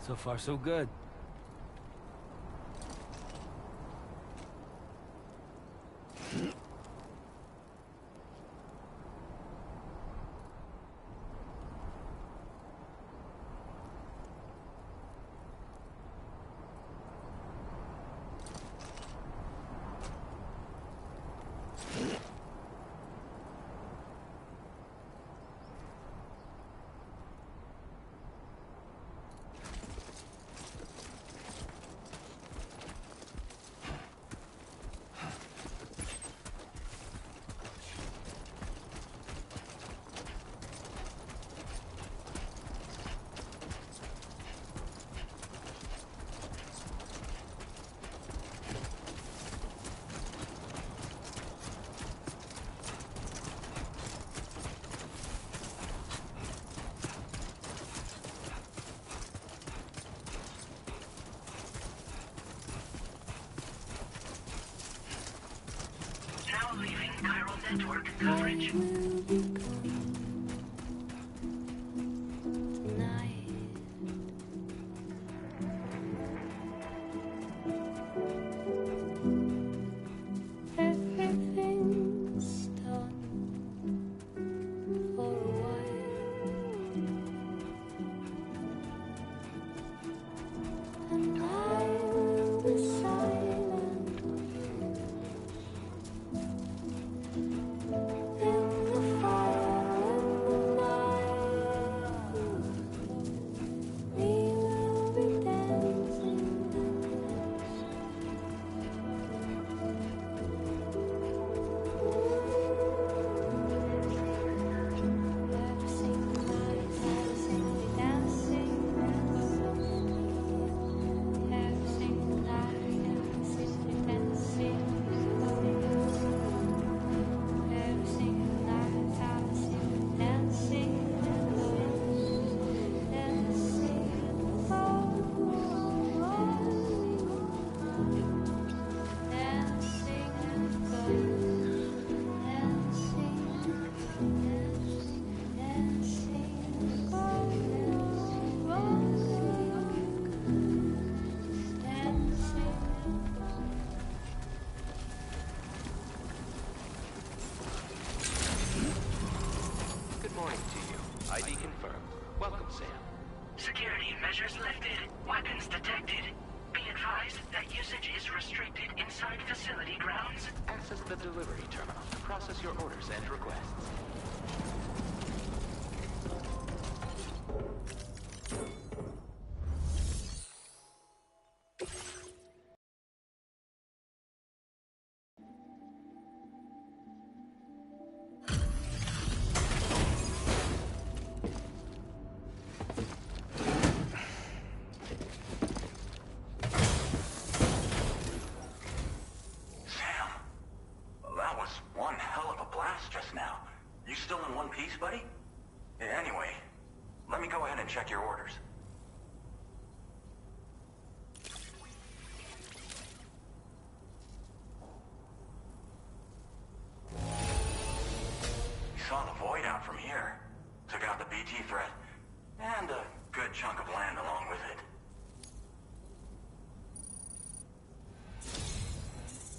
So far, so good. Leaving chiral network coverage. ID confirmed. Welcome, Sam. Security measures lifted. Weapons detected. Be advised that usage is restricted inside facility grounds. Access the delivery terminal to process your orders and requests. Check your orders. We saw the void out from here. Took out the BT threat. And a good chunk of land along with it.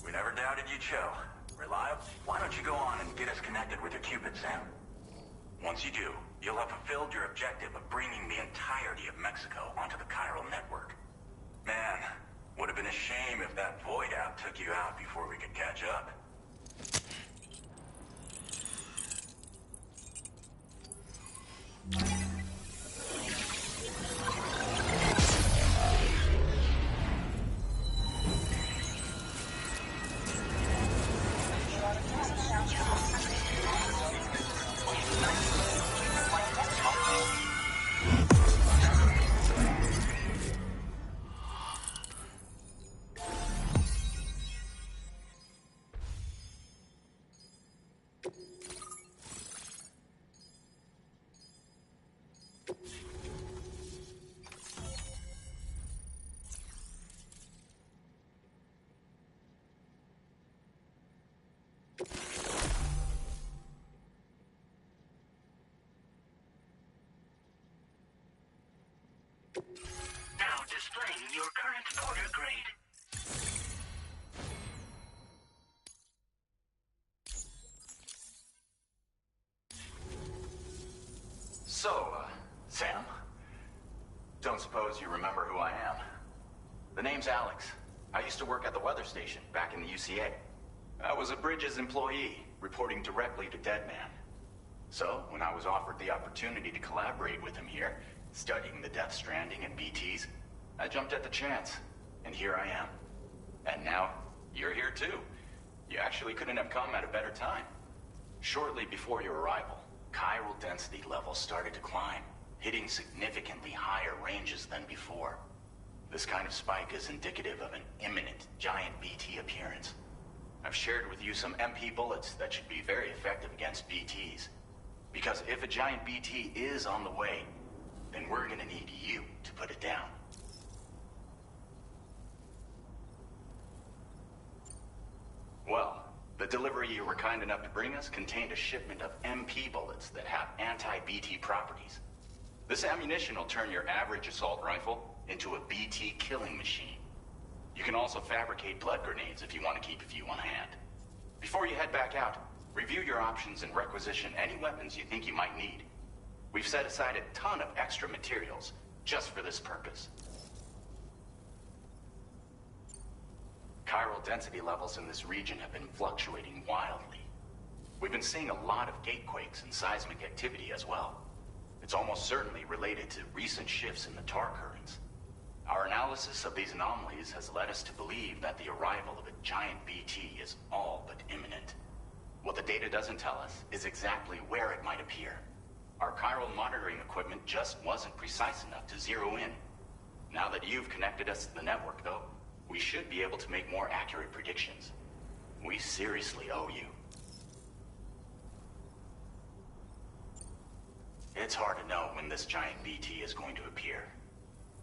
We never doubted you'd show. Reliable? Why don't you go on and get us connected with your Cupid, Sam? Once you do, you'll have fulfilled your objective of bringing the entirety of Mexico onto the chiral network. Man, would have been a shame if that void out took you out before we could catch up. your current order grade. So, Sam, don't suppose you remember who I am? The name's Alex. I used to work at the weather station back in the UCA. I was a Bridges employee, reporting directly to Deadman. So, when I was offered the opportunity to collaborate with him here, studying the Death Stranding and BTs, I jumped at the chance, and here I am. And now, you're here too. You actually couldn't have come at a better time. Shortly before your arrival, chiral density levels started to climb, hitting significantly higher ranges than before. This kind of spike is indicative of an imminent giant BT appearance. I've shared with you some MP bullets that should be very effective against BTs. Because if a giant BT is on the way, then we're gonna need you to put it down. Well, the delivery you were kind enough to bring us contained a shipment of MP bullets that have anti-BT properties. This ammunition will turn your average assault rifle into a BT killing machine. You can also fabricate blood grenades if you want to keep a few on hand. Before you head back out, review your options and requisition any weapons you think you might need. We've set aside a ton of extra materials just for this purpose. Chiral density levels in this region have been fluctuating wildly. We've been seeing a lot of gatequakes and seismic activity as well. It's almost certainly related to recent shifts in the tar currents. Our analysis of these anomalies has led us to believe that the arrival of a giant BT is all but imminent. What the data doesn't tell us is exactly where it might appear. Our chiral monitoring equipment just wasn't precise enough to zero in. Now that you've connected us to the network, though, we should be able to make more accurate predictions. We seriously owe you. It's hard to know when this giant BT is going to appear.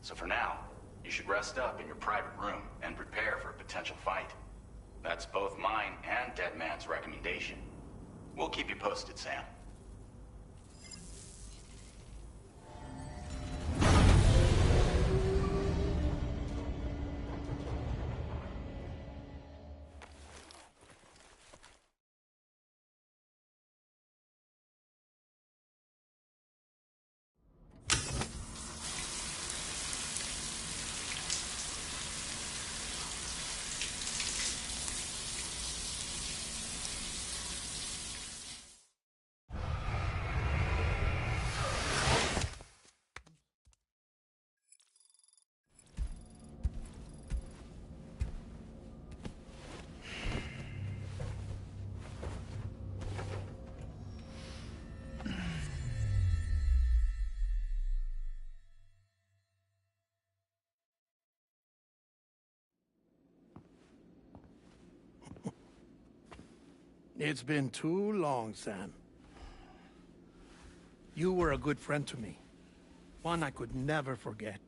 So for now, you should rest up in your private room and prepare for a potential fight. That's both mine and Deadman's recommendation. We'll keep you posted, Sam. It's been too long, Sam. You were a good friend to me. One I could never forget.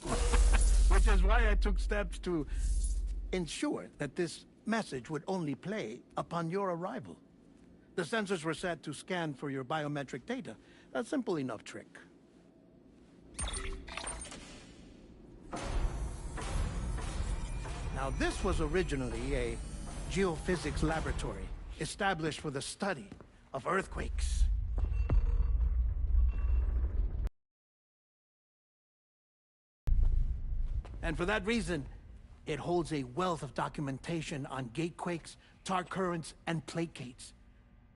Which is why I took steps to ensure that this message would only play upon your arrival. The sensors were set to scan for your biometric data. A simple enough trick. Now, this was originally a geophysics laboratory established for the study of earthquakes. And for that reason, it holds a wealth of documentation on gatequakes, tar currents, and placates.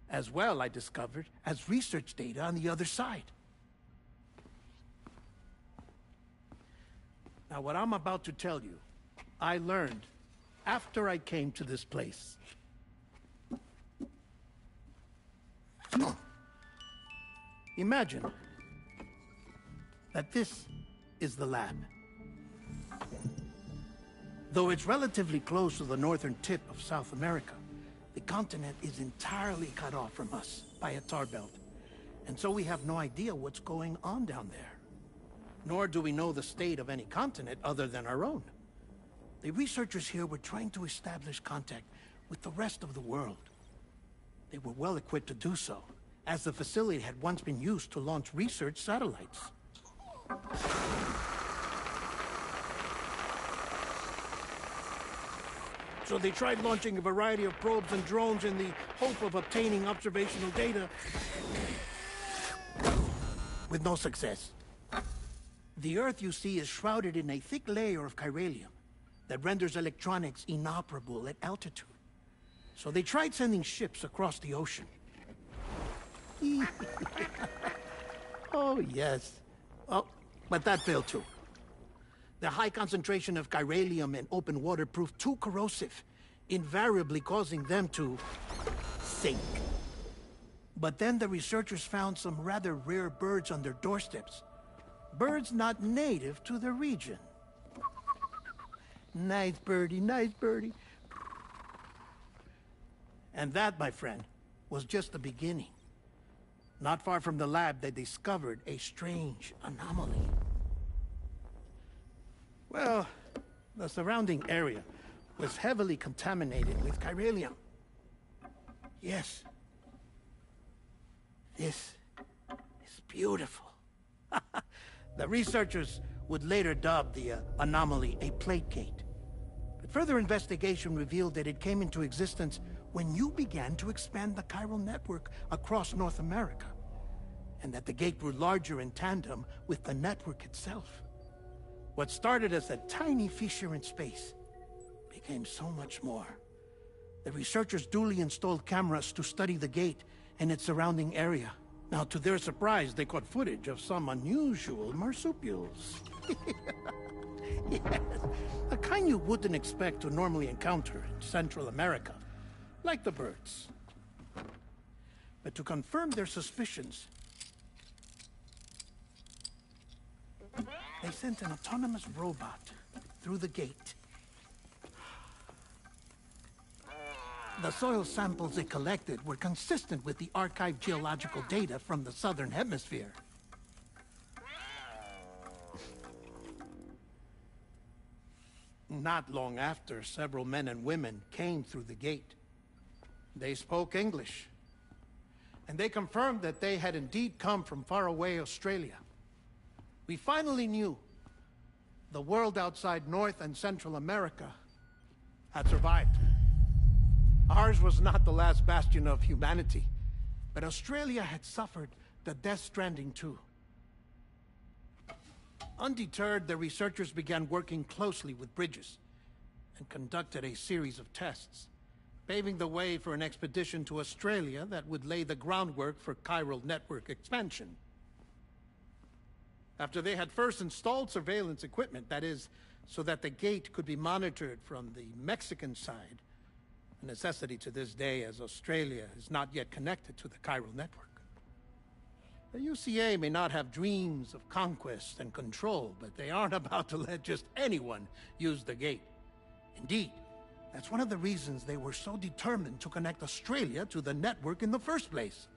As well, I discovered, as research data on the other side. Now, what I'm about to tell you, I learned after I came to this place. Imagine that this is the lab. Though it's relatively close to the northern tip of South America, the continent is entirely cut off from us by a tar belt. And so we have no idea what's going on down there. Nor do we know the state of any continent other than our own. The researchers here were trying to establish contact with the rest of the world. They were well equipped to do so, as the facility had once been used to launch research satellites. So they tried launching a variety of probes and drones in the hope of obtaining observational data, with no success. The Earth, you see, is shrouded in a thick layer of chiralium that renders electronics inoperable at altitude. So they tried sending ships across the ocean. Oh, yes. Oh, but that failed too. The high concentration of chiralium in open water proved too corrosive, invariably causing them to sink. But then the researchers found some rather rare birds on their doorsteps. Birds not native to the region. Nice birdie, nice birdie. And that, my friend, was just the beginning. Not far from the lab, they discovered a strange anomaly. Well, the surrounding area was heavily contaminated with chiralium. Yes. This is beautiful. The researchers would later dub the anomaly a plate gate. But further investigation revealed that it came into existence when you began to expand the chiral network across North America, and that the gate grew larger in tandem with the network itself. What started as a tiny fissure in space became so much more. The researchers duly installed cameras to study the gate and its surrounding area. Now, to their surprise, they caught footage of some unusual marsupials. Yes, a kind you wouldn't expect to normally encounter in Central America, like the birds. But to confirm their suspicions, they sent an autonomous robot through the gate. The soil samples it collected were consistent with the archived geological data from the southern hemisphere. Not long after, several men and women came through the gate. They spoke English, and they confirmed that they had indeed come from faraway Australia. We finally knew the world outside North and Central America had survived. Ours was not the last bastion of humanity, but Australia had suffered the death stranding too. Undeterred, the researchers began working closely with Bridges and conducted a series of tests, paving the way for an expedition to Australia that would lay the groundwork for chiral network expansion. After they had first installed surveillance equipment, that is, so that the gate could be monitored from the Mexican side, a necessity to this day as Australia is not yet connected to the chiral network. The UCA may not have dreams of conquest and control, but they aren't about to let just anyone use the gate. Indeed, that's one of the reasons they were so determined to connect Australia to the network in the first place.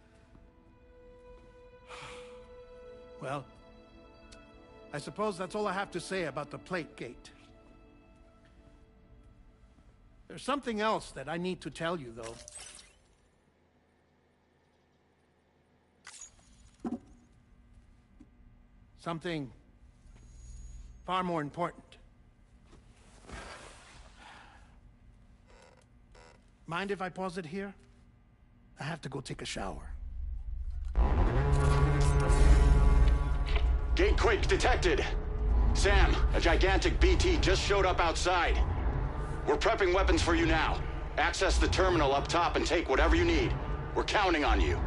Well, I suppose that's all I have to say about the plate gate. There's something else that I need to tell you, though. Something far more important. Mind if I pause it here? I have to go take a shower. Gate quake detected. Sam, a gigantic BT just showed up outside. We're prepping weapons for you now. Access the terminal up top and take whatever you need. We're counting on you.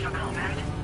for combat.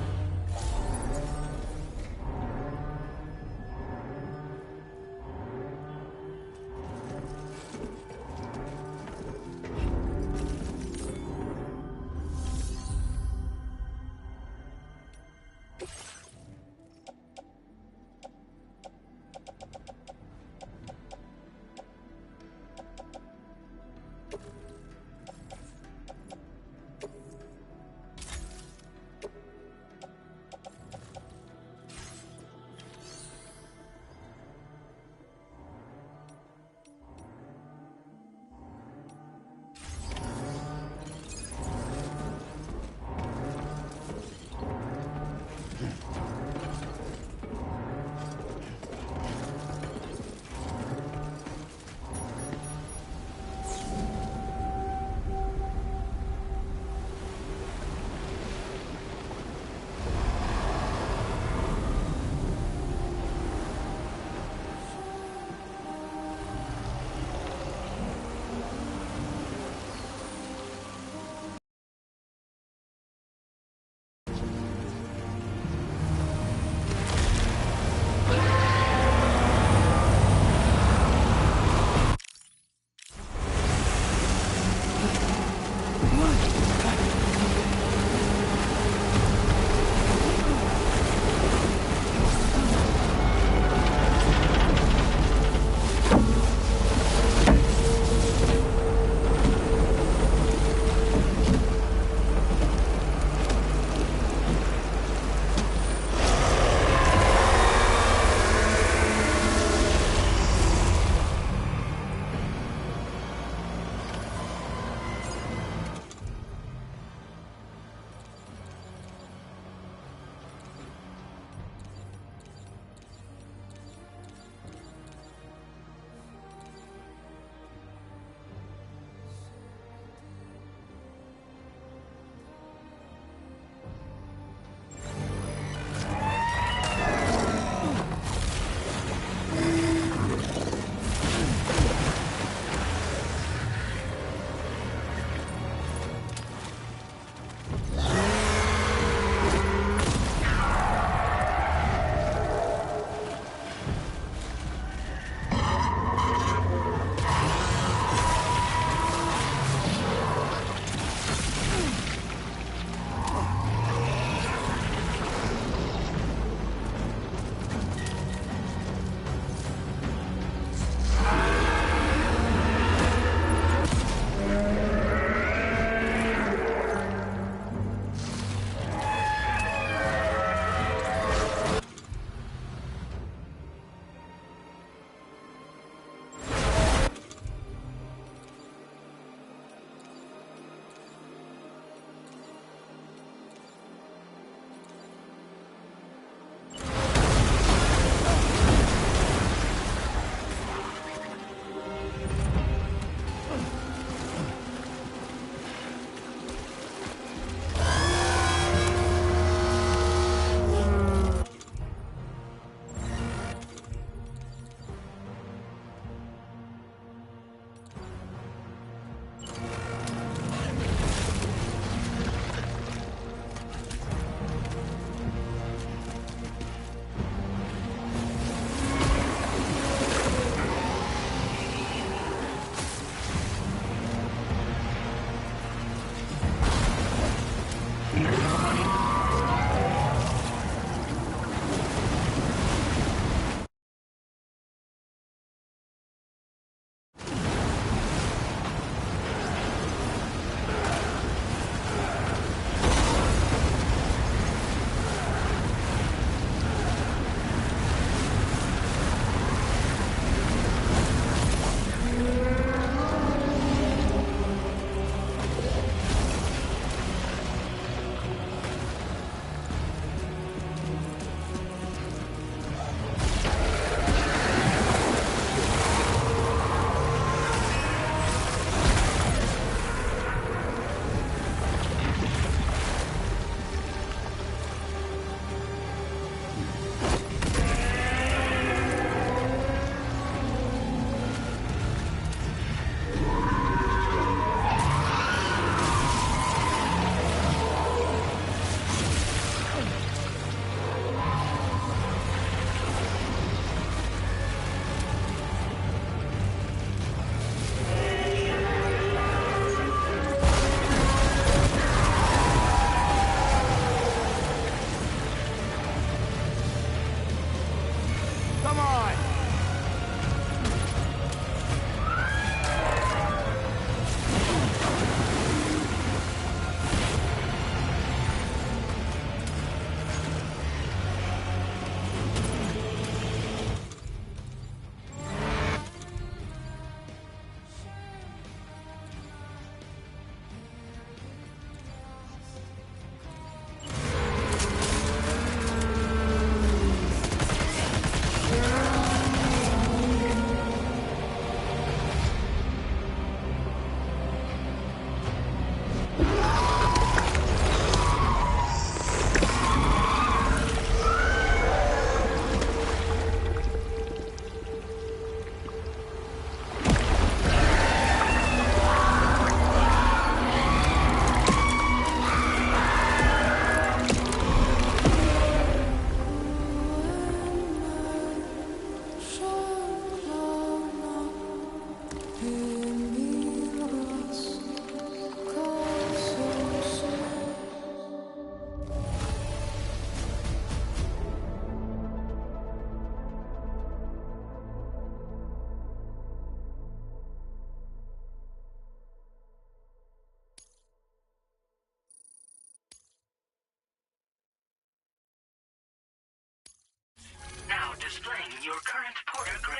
current porter grade.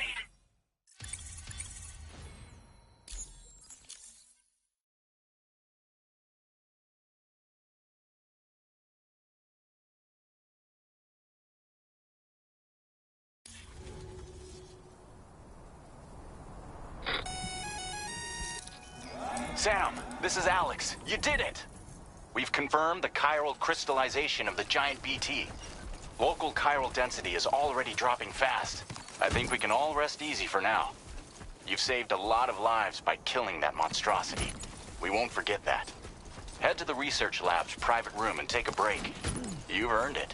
Sam, this is Alex. You did it! We've confirmed the chiral crystallization of the giant BT. Local chiral density is already dropping fast. I think we can all rest easy for now. You've saved a lot of lives by killing that monstrosity. We won't forget that. Head to the research lab's private room and take a break. You've earned it.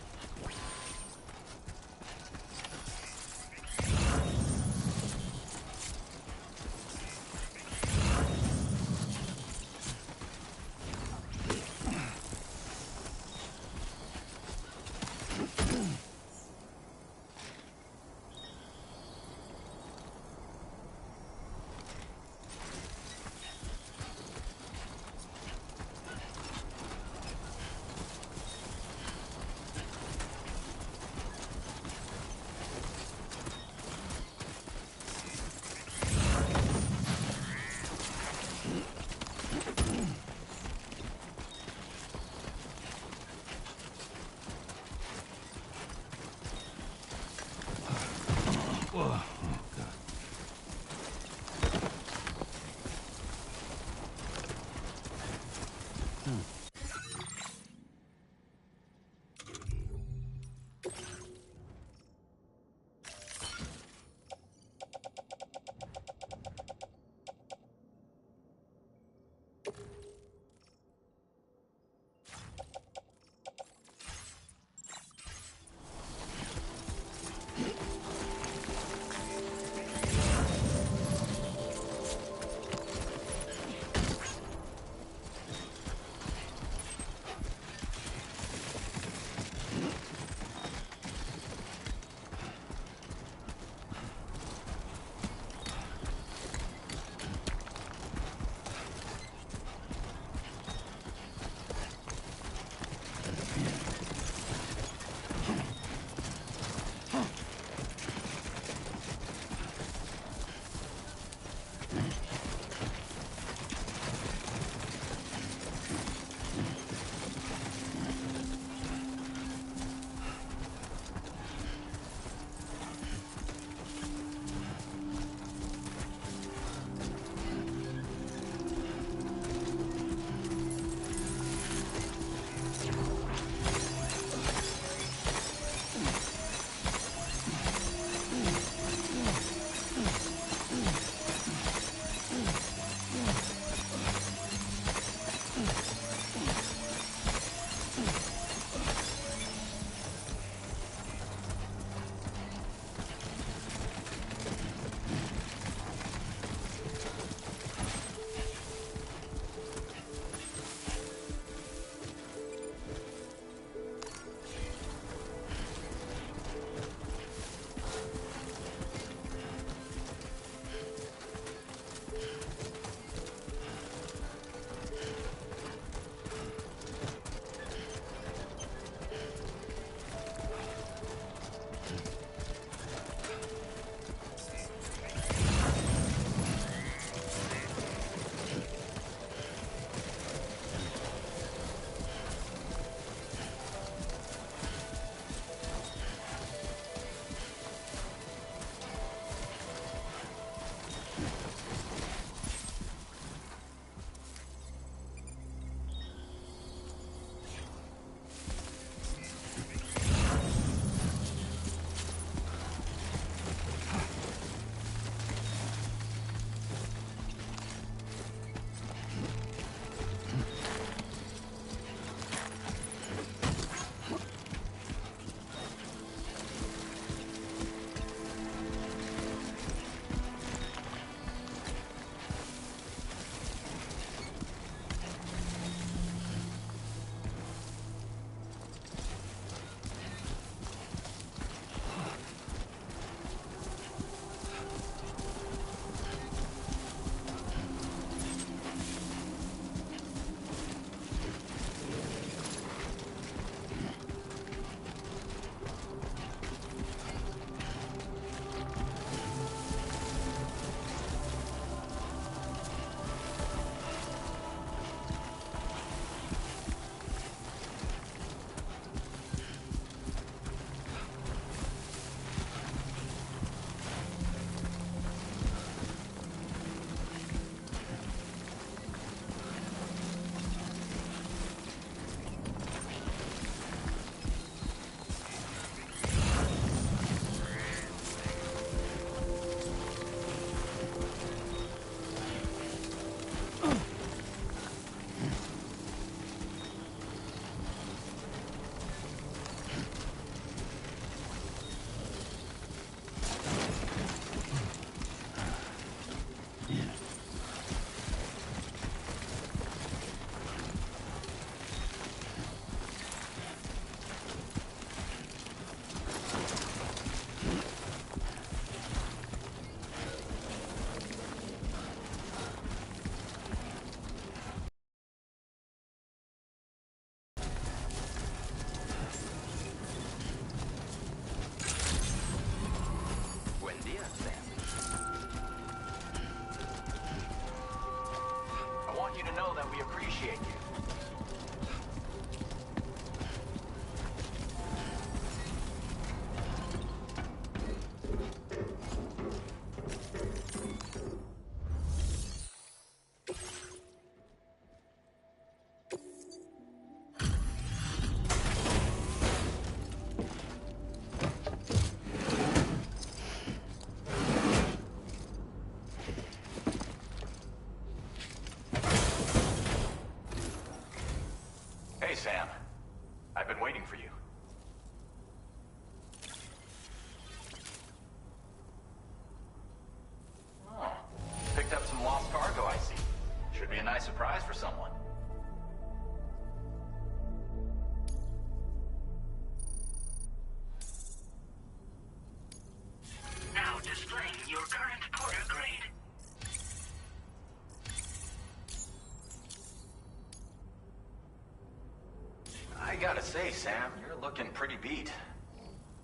gotta say, Sam, you're looking pretty beat.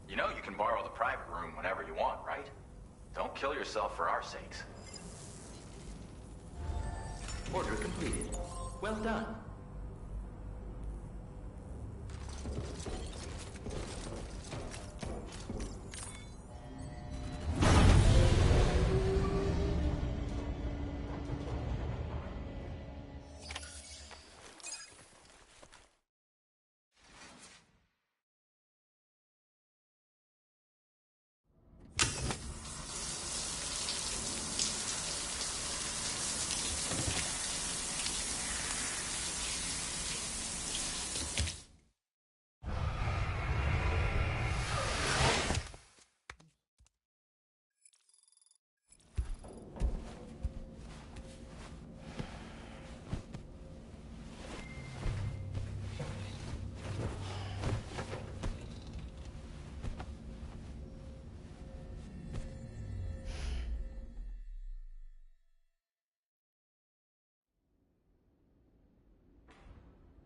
You know you can borrow the private room whenever you want, right? Don't kill yourself for our sakes. Order completed. Well done.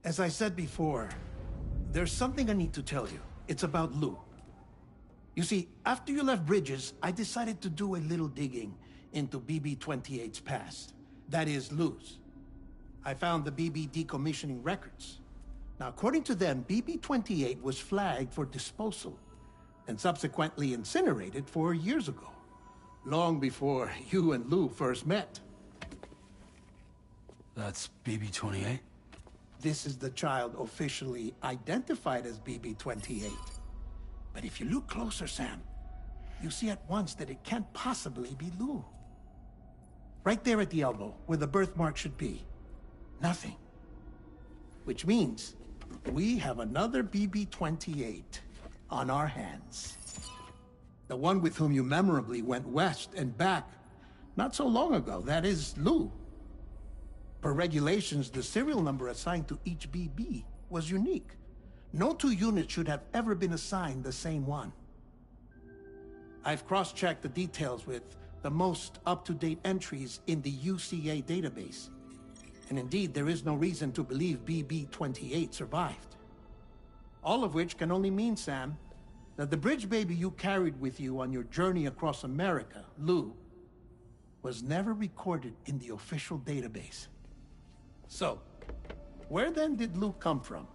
As I said before, there's something I need to tell you. It's about Lou. You see, after you left Bridges, I decided to do a little digging into BB-28's past. That is, Lou's. I found the BB decommissioning records. Now, according to them, BB-28 was flagged for disposal and subsequently incinerated 4 years ago, long before you and Lou first met. That's BB-28? This is the child officially identified as BB-28. But if you look closer, Sam, you see at once that it can't possibly be Lou. Right there at the elbow, where the birthmark should be. Nothing. Which means we have another BB-28 on our hands. The one with whom you memorably went west and back not so long ago. That is Lou. Per regulations, the serial number assigned to each BB was unique. No two units should have ever been assigned the same one. I've cross-checked the details with the most up-to-date entries in the UCA database. And indeed, there is no reason to believe BB-28 survived. All of which can only mean, Sam, that the bridge baby you carried with you on your journey across America, Lou, was never recorded in the official database. So, where then did Lou come from?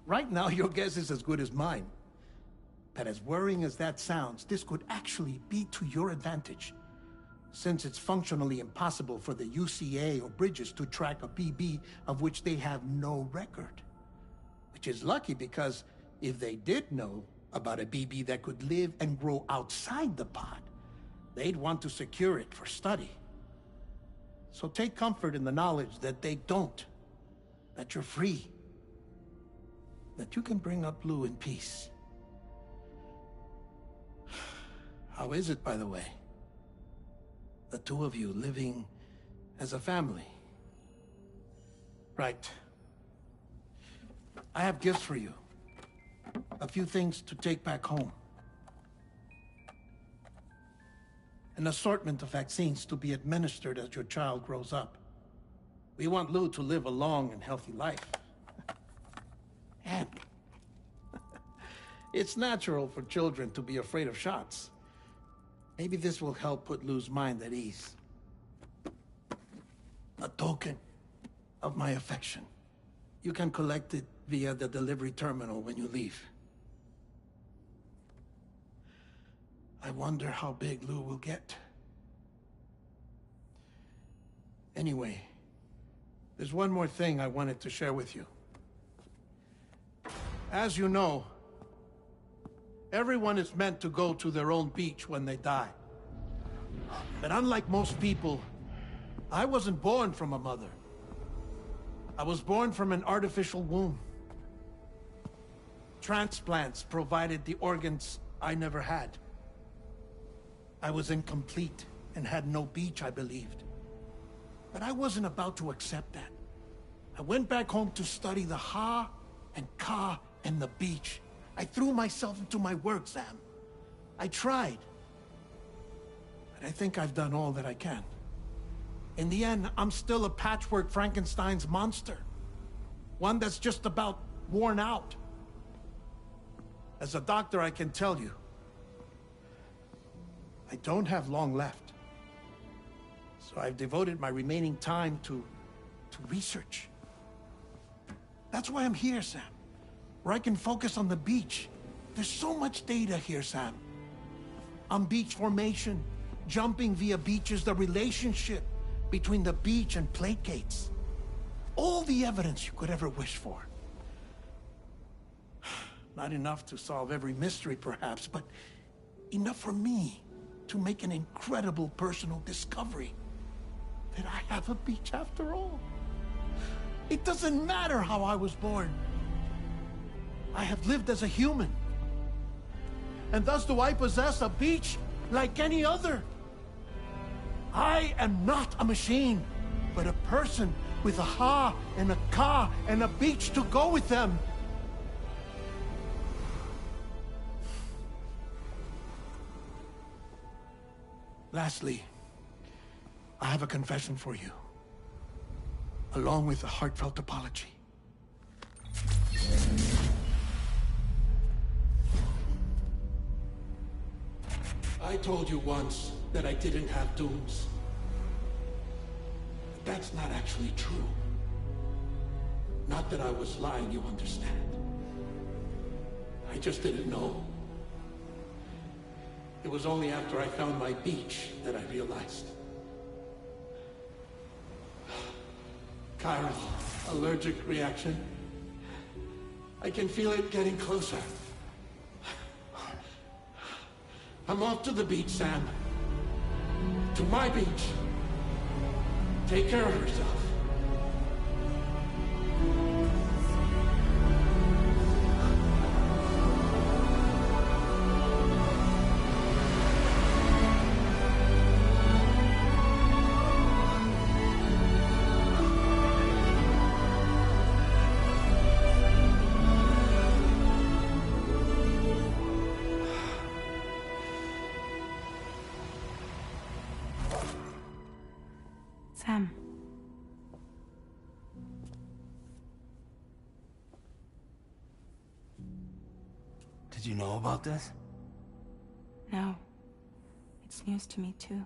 Right now, your guess is as good as mine. But as worrying as that sounds, this could actually be to your advantage, since it's functionally impossible for the UCA or Bridges to track a BB of which they have no record. Which is lucky, because if they did know about a BB that could live and grow outside the pod, they'd want to secure it for study. So take comfort in the knowledge that they don't, that you're free, that you can bring up Lou in peace. How is it, by the way? The two of you living as a family? Right. I have gifts for you. A few things to take back home. An assortment of vaccines to be administered as your child grows up. We want Lou to live a long and healthy life. And it's natural for children to be afraid of shots. Maybe this will help put Lou's mind at ease. A token of my affection. You can collect it via the delivery terminal when you leave. I wonder how big Lou will get. Anyway, there's one more thing I wanted to share with you. As you know, everyone is meant to go to their own beach when they die. But unlike most people, I wasn't born from a mother. I was born from an artificial womb. Transplants provided the organs I never had. I was incomplete and had no beach, I believed. But I wasn't about to accept that. I went back home to study the Ha and Ka and the beach. I threw myself into my work, Sam. I tried. But I think I've done all that I can. In the end, I'm still a patchwork Frankenstein's monster. One that's just about worn out. As a doctor, I can tell you, I don't have long left. So I've devoted my remaining time to research. That's why I'm here, Sam. Where I can focus on the beach. There's so much data here, Sam. On beach formation, jumping via beaches, the relationship between the beach and placates. All the evidence you could ever wish for. Not enough to solve every mystery, perhaps, but enough for me to make an incredible personal discovery. That I have a beach after all. It doesn't matter how I was born. I have lived as a human. And thus do I possess a beach like any other. I am not a machine, but a person with a ha and a ka and a beach to go with them. Lastly, I have a confession for you, along with a heartfelt apology. I told you once that I didn't have dooms. But that's not actually true. Not that I was lying, you understand. I just didn't know. It was only after I found my beach that I realized. Chiral allergic reaction. I can feel it getting closer. I'm off to the beach, Sam. To my beach. Take care of yourself. Sam. Did you know about this? No. It's news to me, too.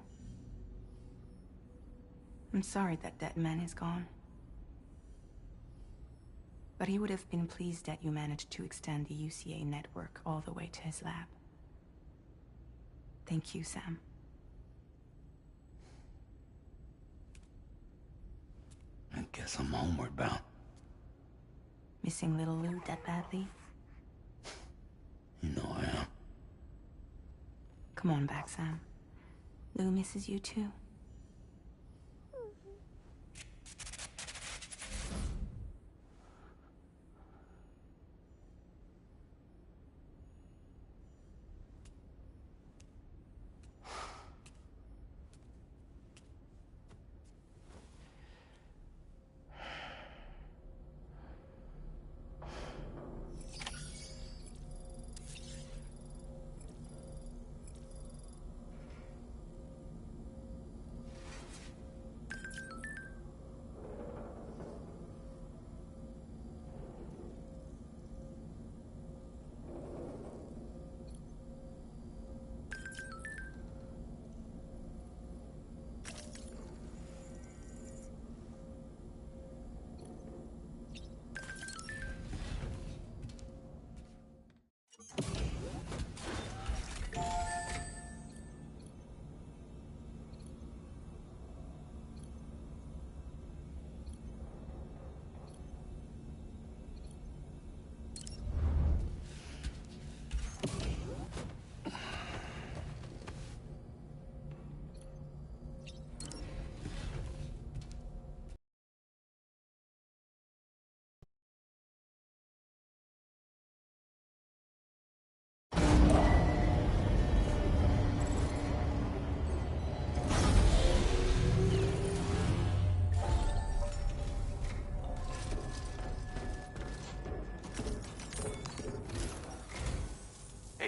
I'm sorry that that man is gone. But he would have been pleased that you managed to extend the UCA network all the way to his lab. Thank you, Sam. I guess I'm homeward bound. Missing little Lou that badly? You know I am. Come on back, Sam. Lou misses you too.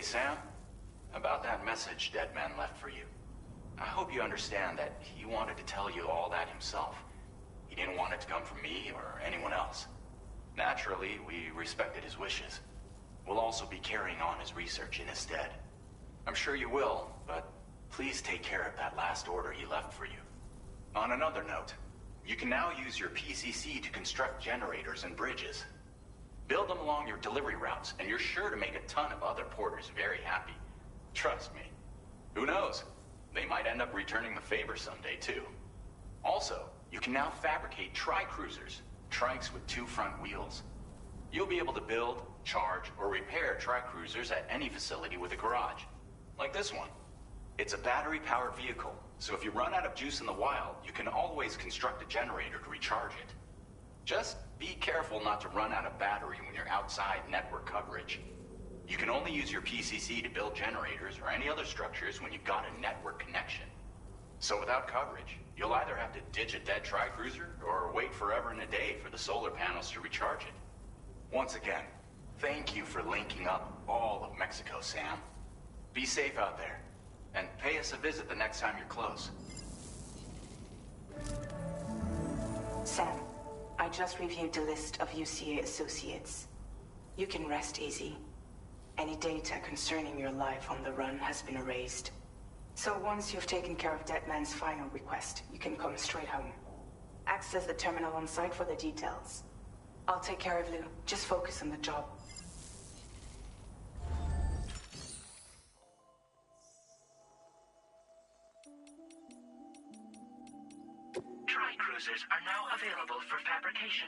Hey, Sam. About that message Deadman left for you. I hope you understand that he wanted to tell you all that himself. He didn't want it to come from me or anyone else. Naturally, we respected his wishes. We'll also be carrying on his research in his stead. I'm sure you will, but please take care of that last order he left for you. On another note, you can now use your PCC to construct generators and bridges. Build them along your delivery routes, and you're sure to make a ton of other porters very happy. Trust me. Who knows? They might end up returning the favor someday, too. Also, you can now fabricate tri-cruisers, trikes with 2 front wheels. You'll be able to build, charge, or repair tri-cruisers at any facility with a garage. Like this one. It's a battery-powered vehicle, so if you run out of juice in the wild, you can always construct a generator to recharge it. Just be careful not to run out of battery when you're outside network coverage. You can only use your PCC to build generators or any other structures when you've got a network connection. So without coverage, you'll either have to ditch a dead tri-cruiser or wait forever and a day for the solar panels to recharge it. Once again, thank you for linking up all of Mexico, Sam. Be safe out there, and pay us a visit the next time you're close. Sam, I just reviewed the list of UCA associates. You can rest easy. Any data concerning your life on the run has been erased. So once you've taken care of Deadman's final request, you can come straight home. Access the terminal on site for the details. I'll take care of Lou. Just focus on the job. Tri-cruisers are now available for fabrication.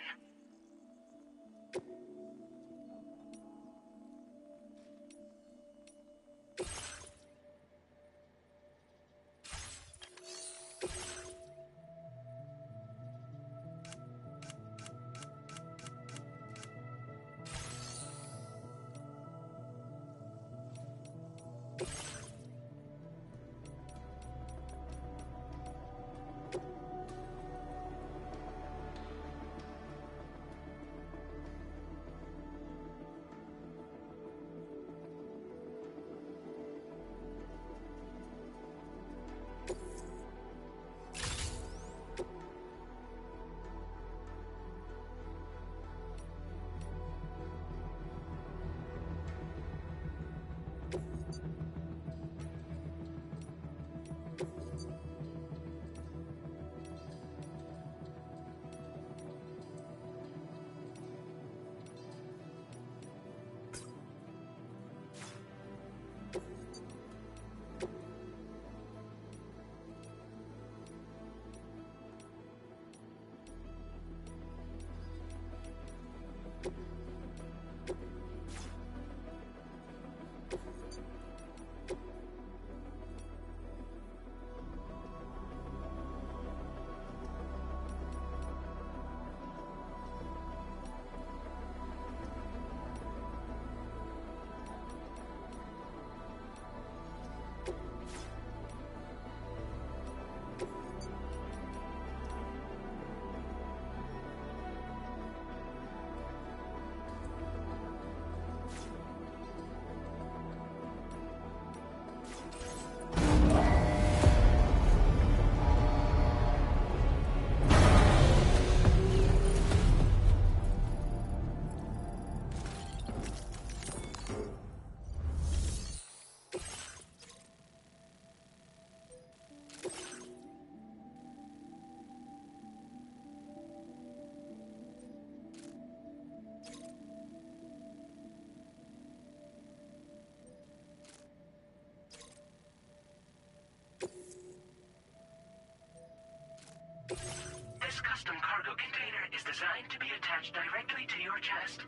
This custom cargo container is designed to be attached directly to your chest.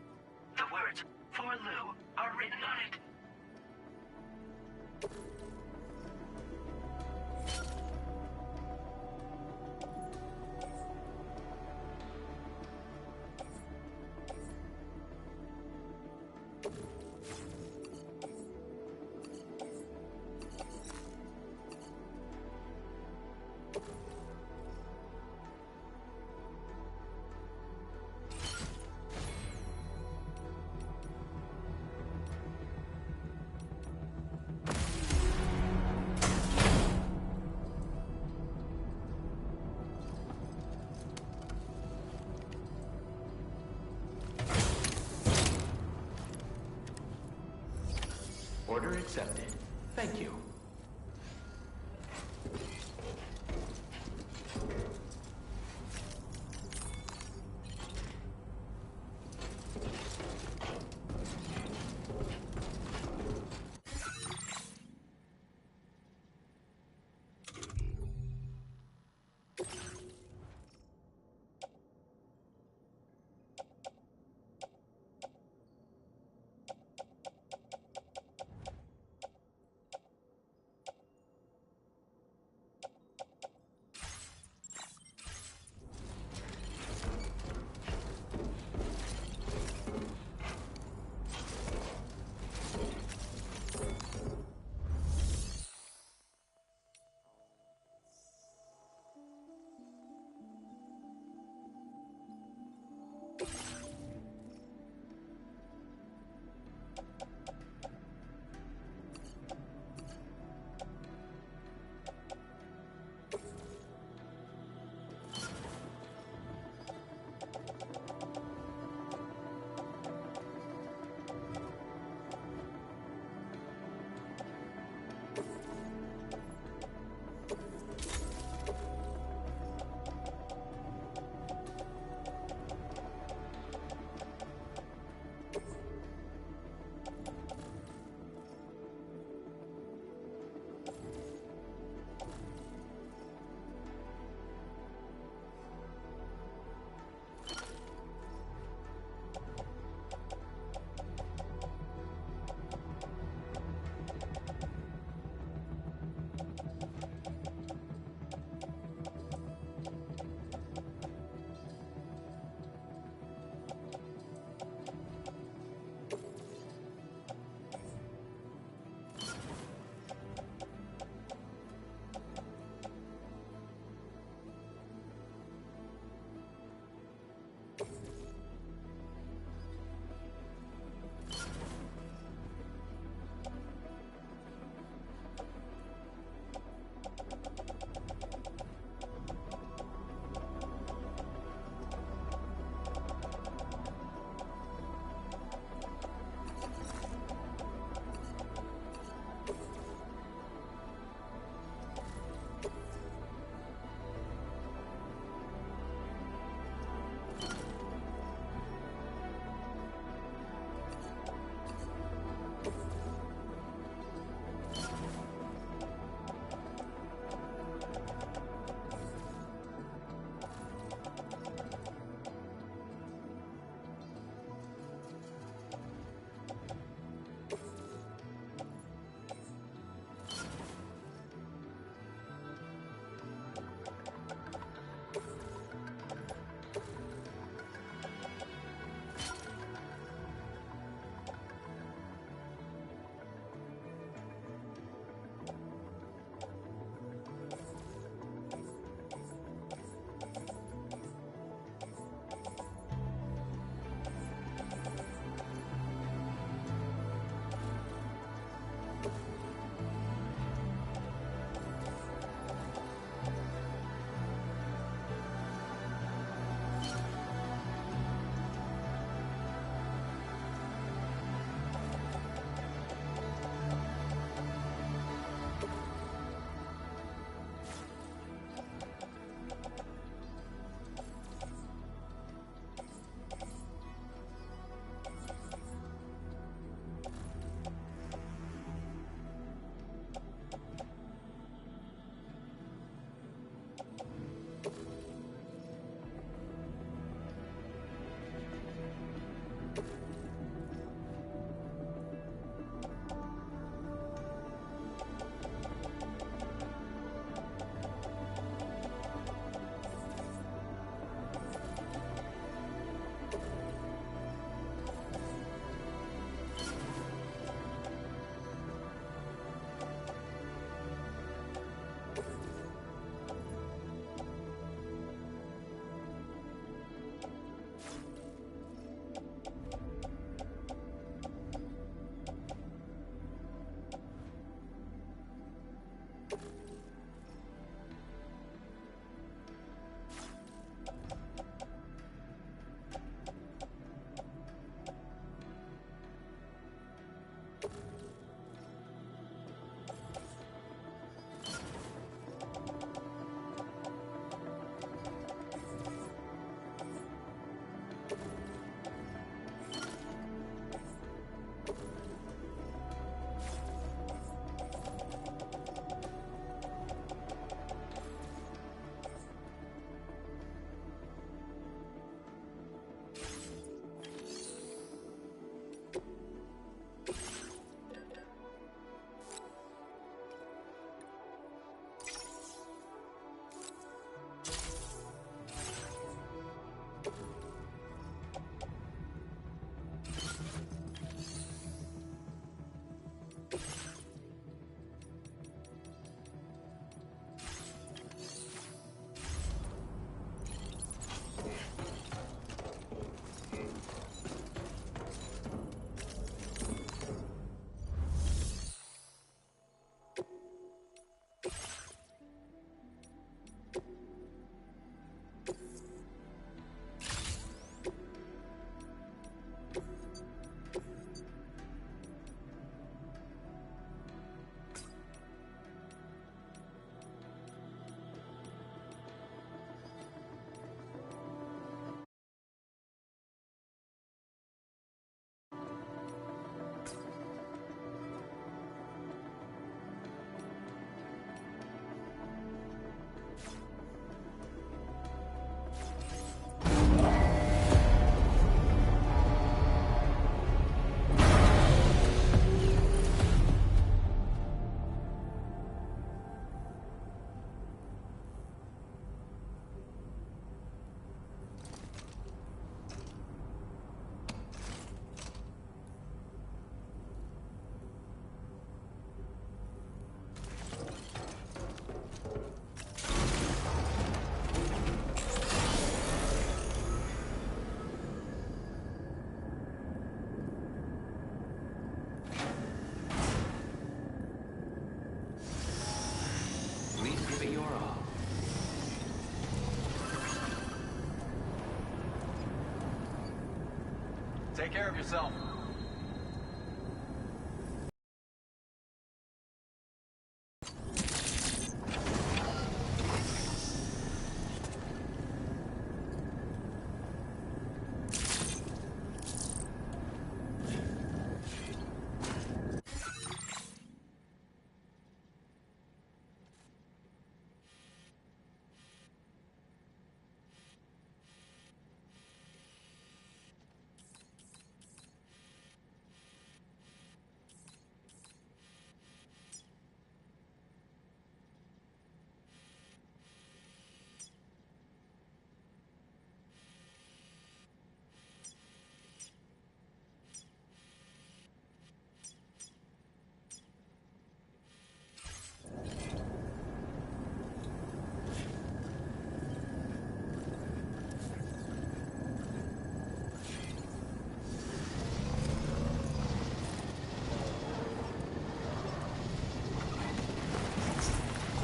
The words, "For Lou," are written on it. Order accepted. Thank you. Take care of yourself.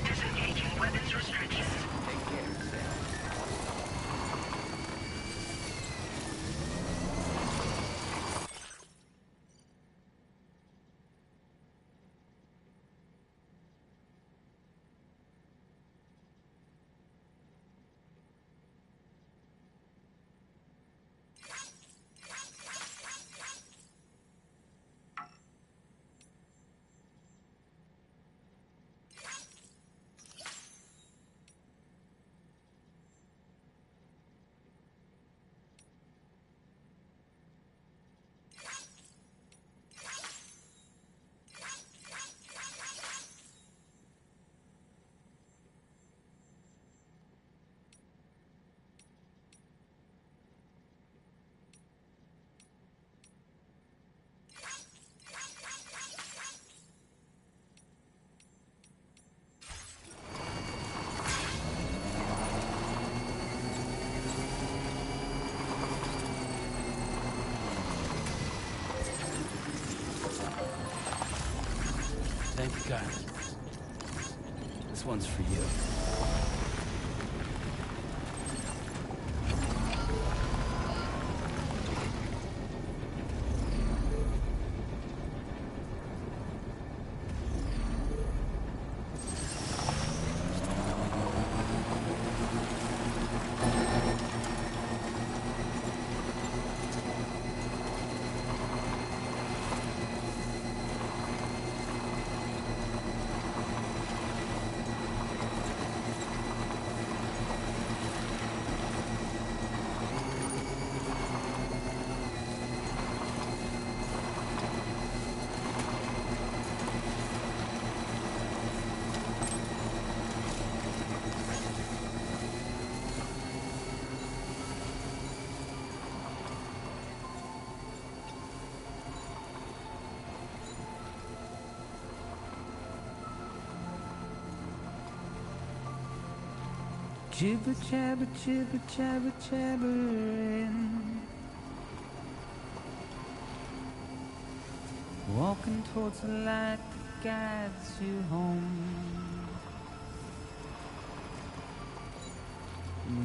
Disengaging weapons restrictions. Take care, Sam. Thank you, guys. This one's for you. Jibber jabber, jibber jabber, jabbering. Walking towards the light that guides you home.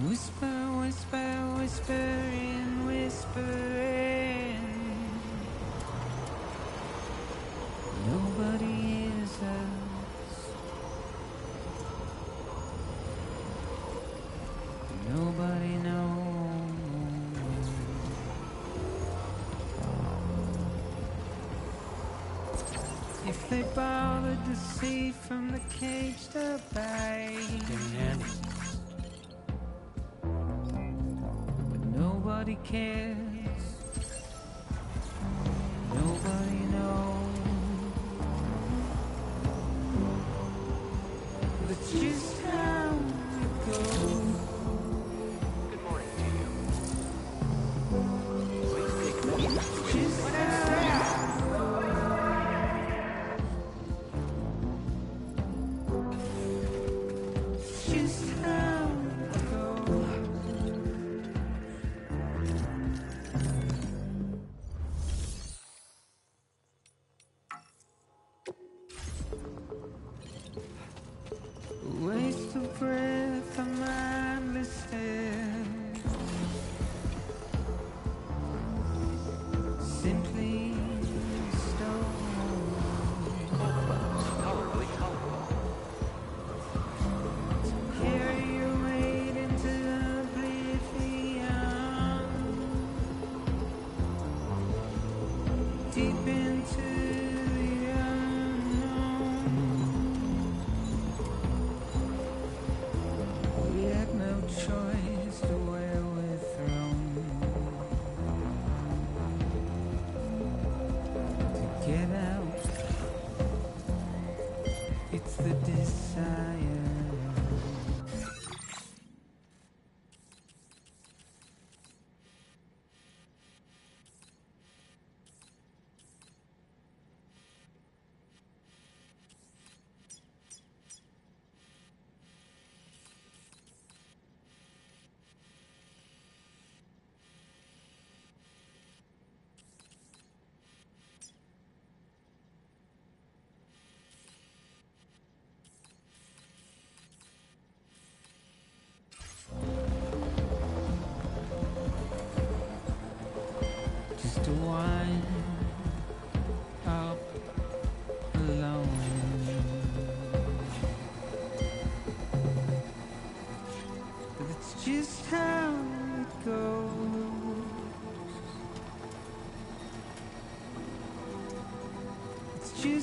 Whisper, whisper, whispering, whispering. Nobody hears us. Nobody knows. If they bothered to see from the cage to bay, but nobody cares. Nobody knows. That's just how it goes. Good morning to you. Please take measures to Just how it goes.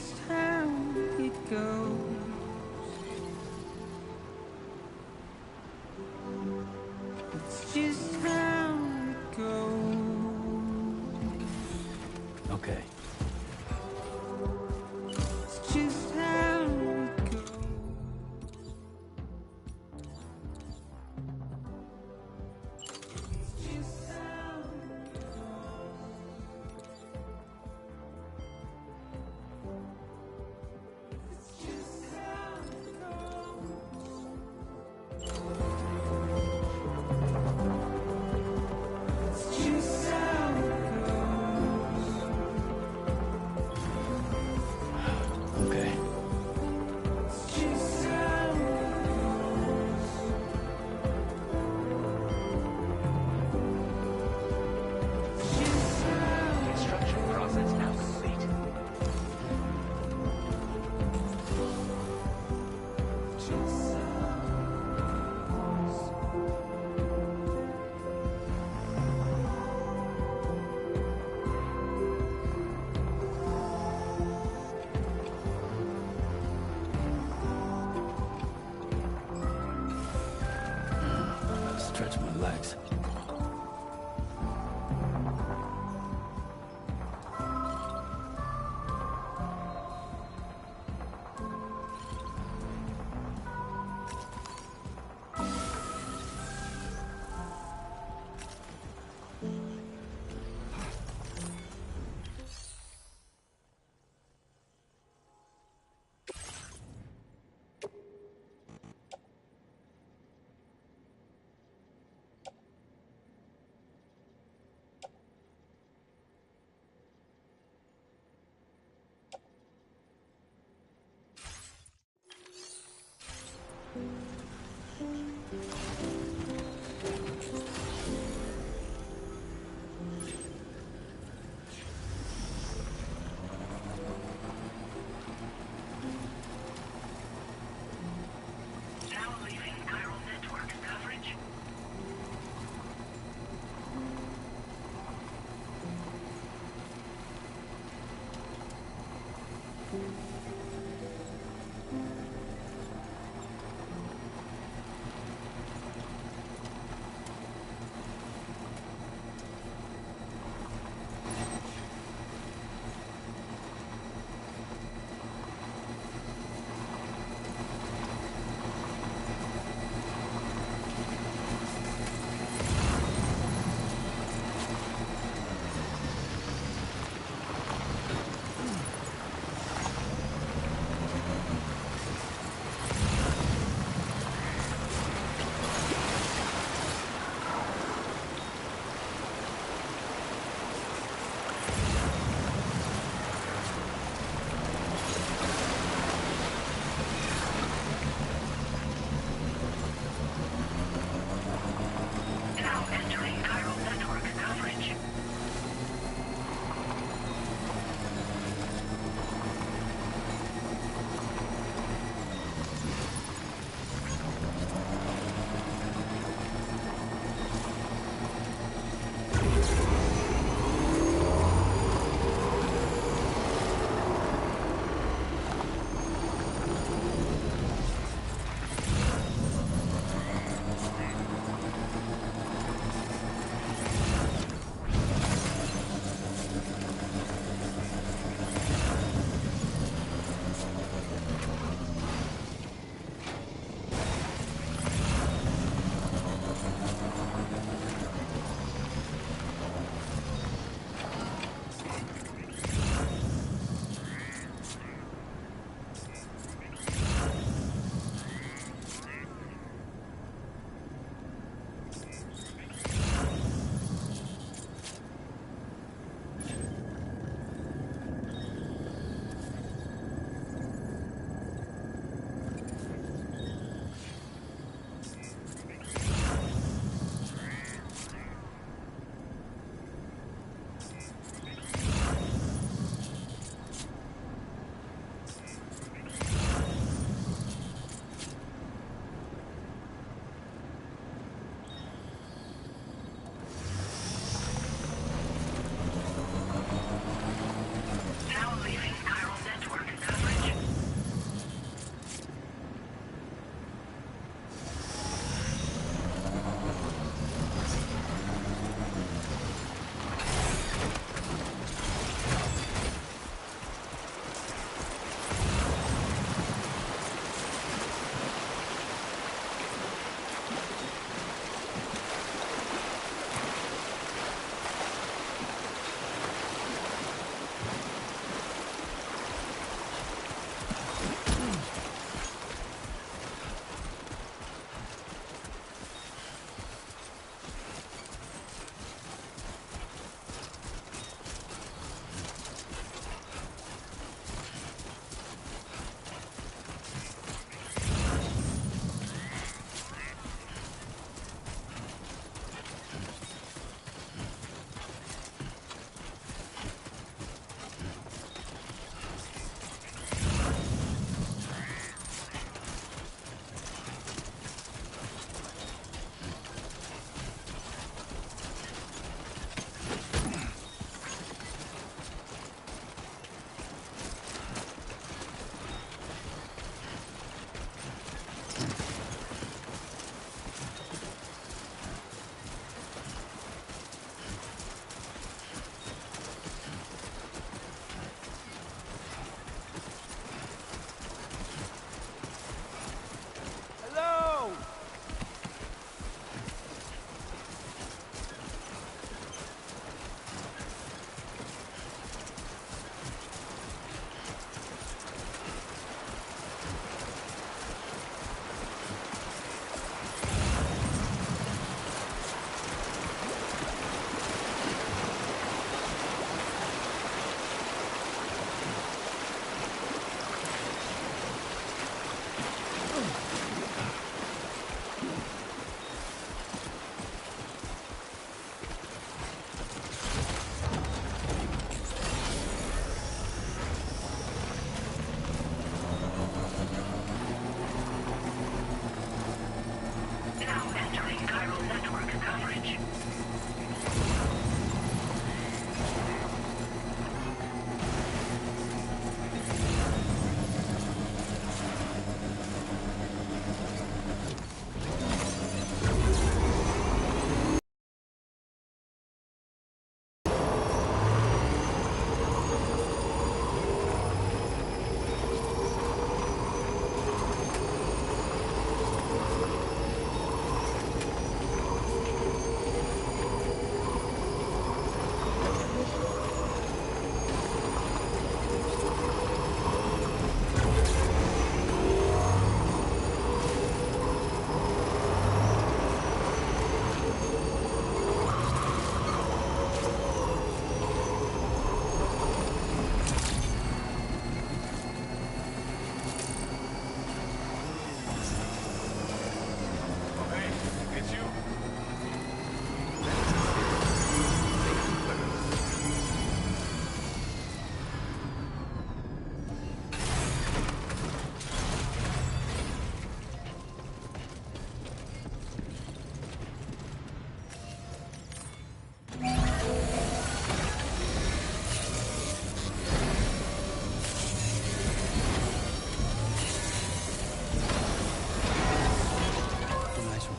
just how it goes. It's just how it goes. Okay. It's just how it goes. It's just how it goes. It's just how it goes. It's just how it goes. Okay. It's just how it goes. It's just how Construction process now complete. Gotta stretch my legs.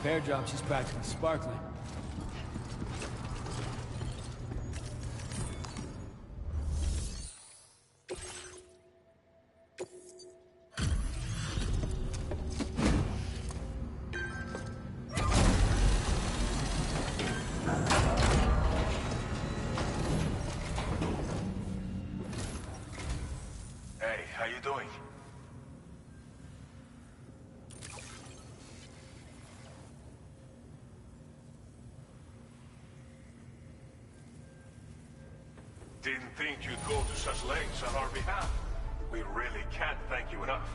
repair job, she's practically sparkling. Hey, how you doing? Didn't think you'd go to such lengths on our behalf. We really can't thank you enough.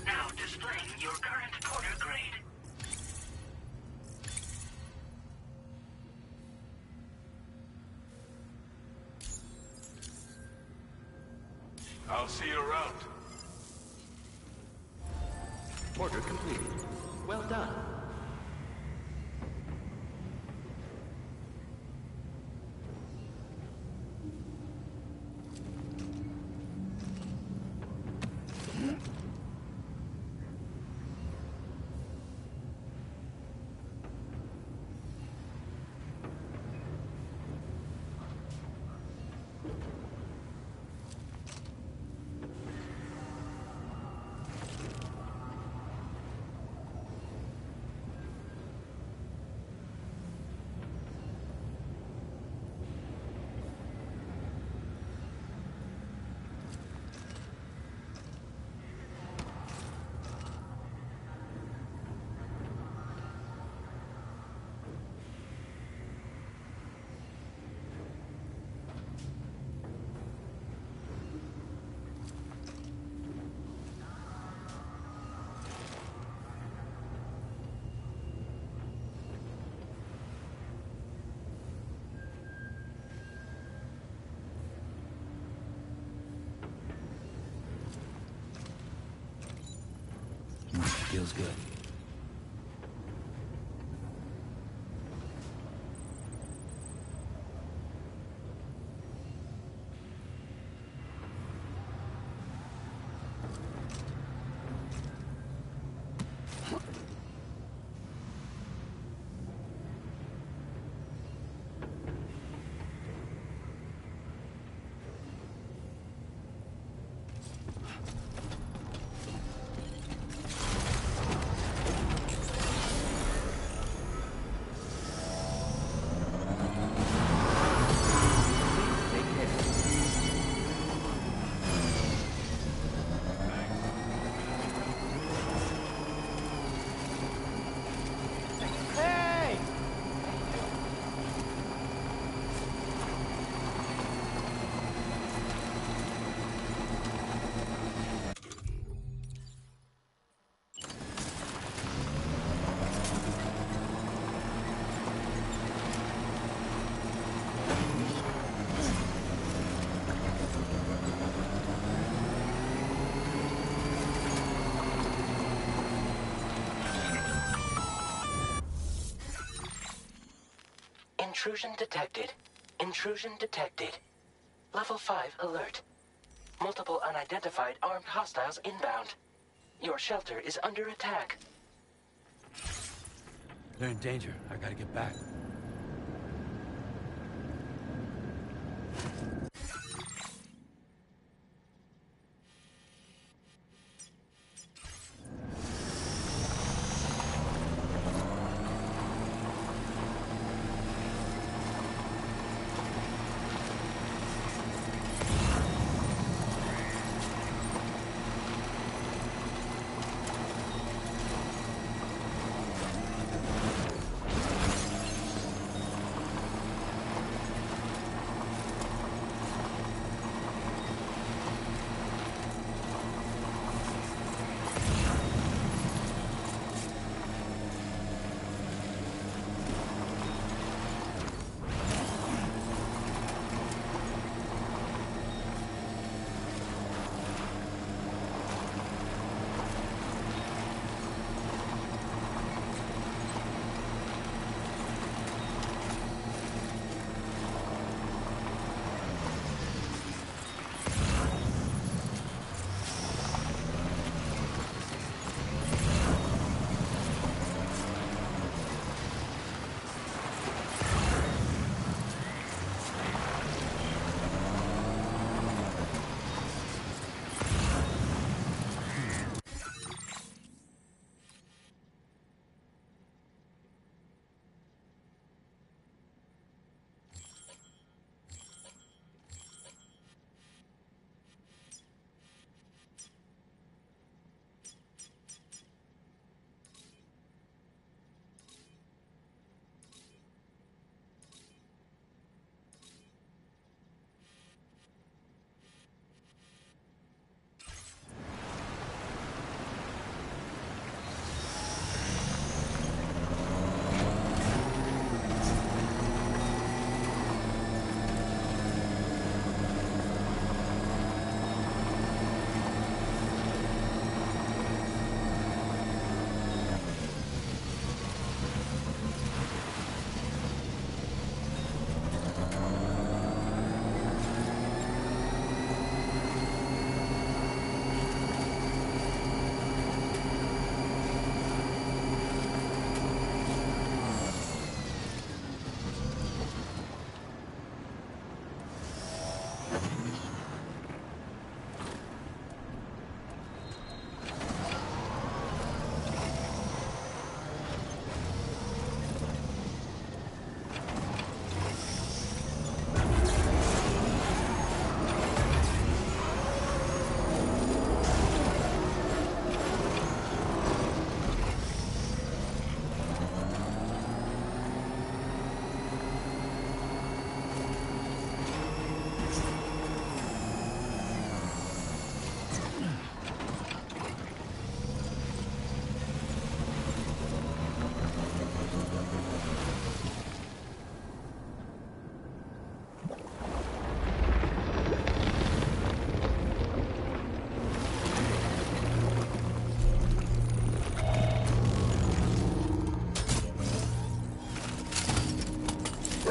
Now displaying your current porter grade. I'll see you around. Order completed. Well done. Feels good. Intrusion detected. Intrusion detected. Level 5 alert. Multiple unidentified armed hostiles inbound. Your shelter is under attack. They're in danger. I gotta get back.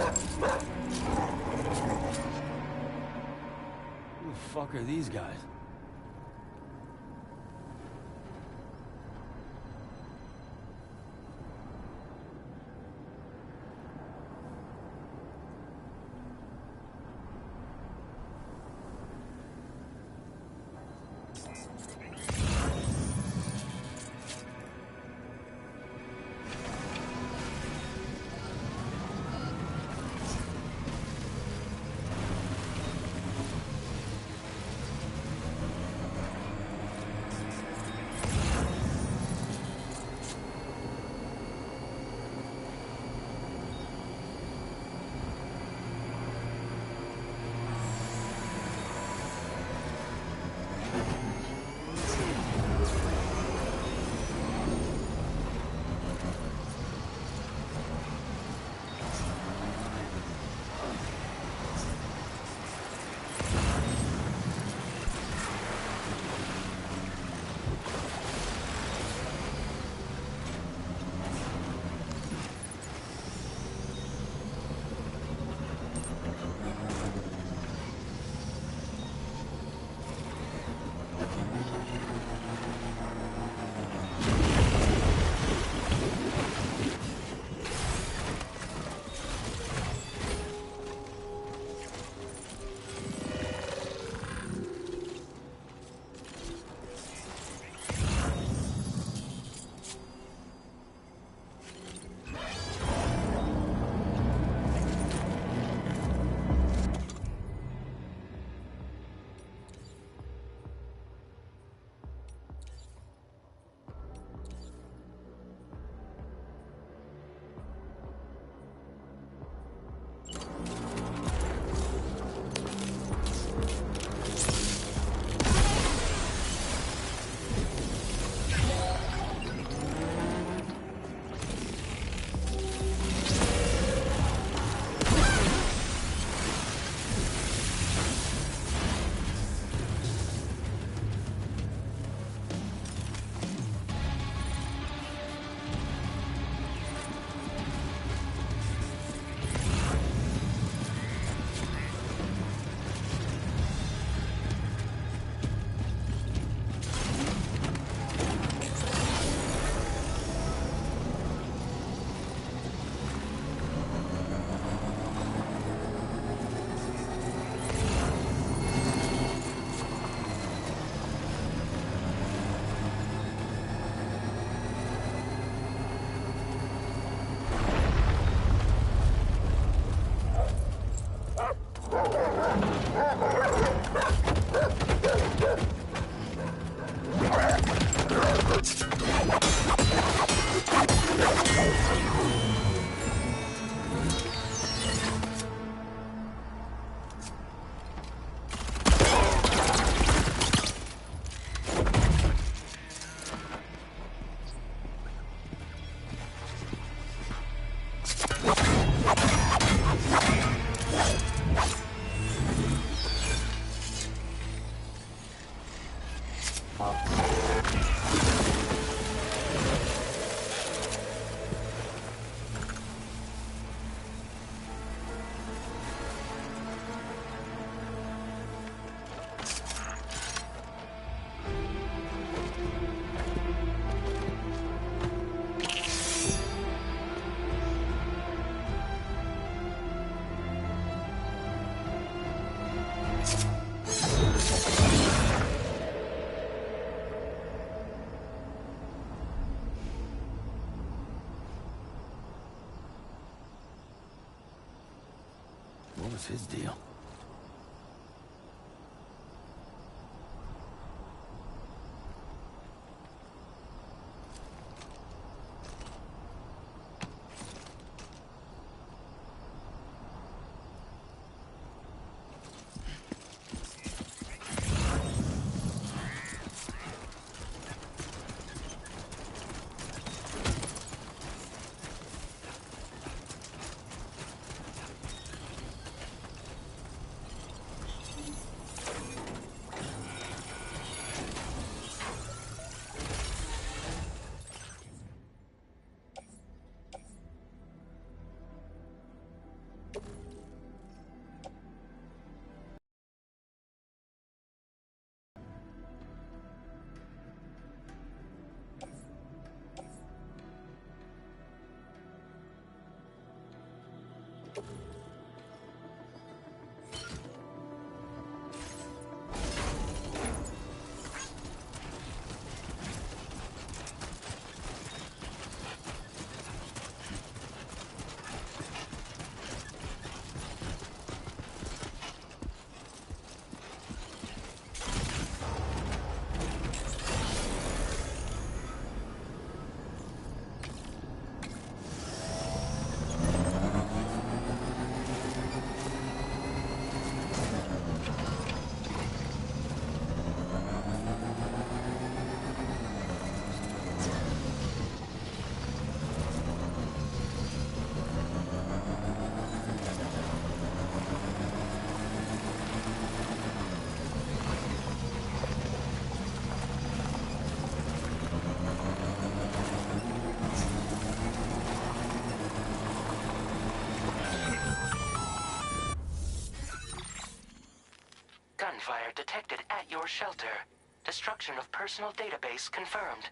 Who the fuck are these guys? What was his deal? fire detected at your shelter. Destruction of personal database confirmed.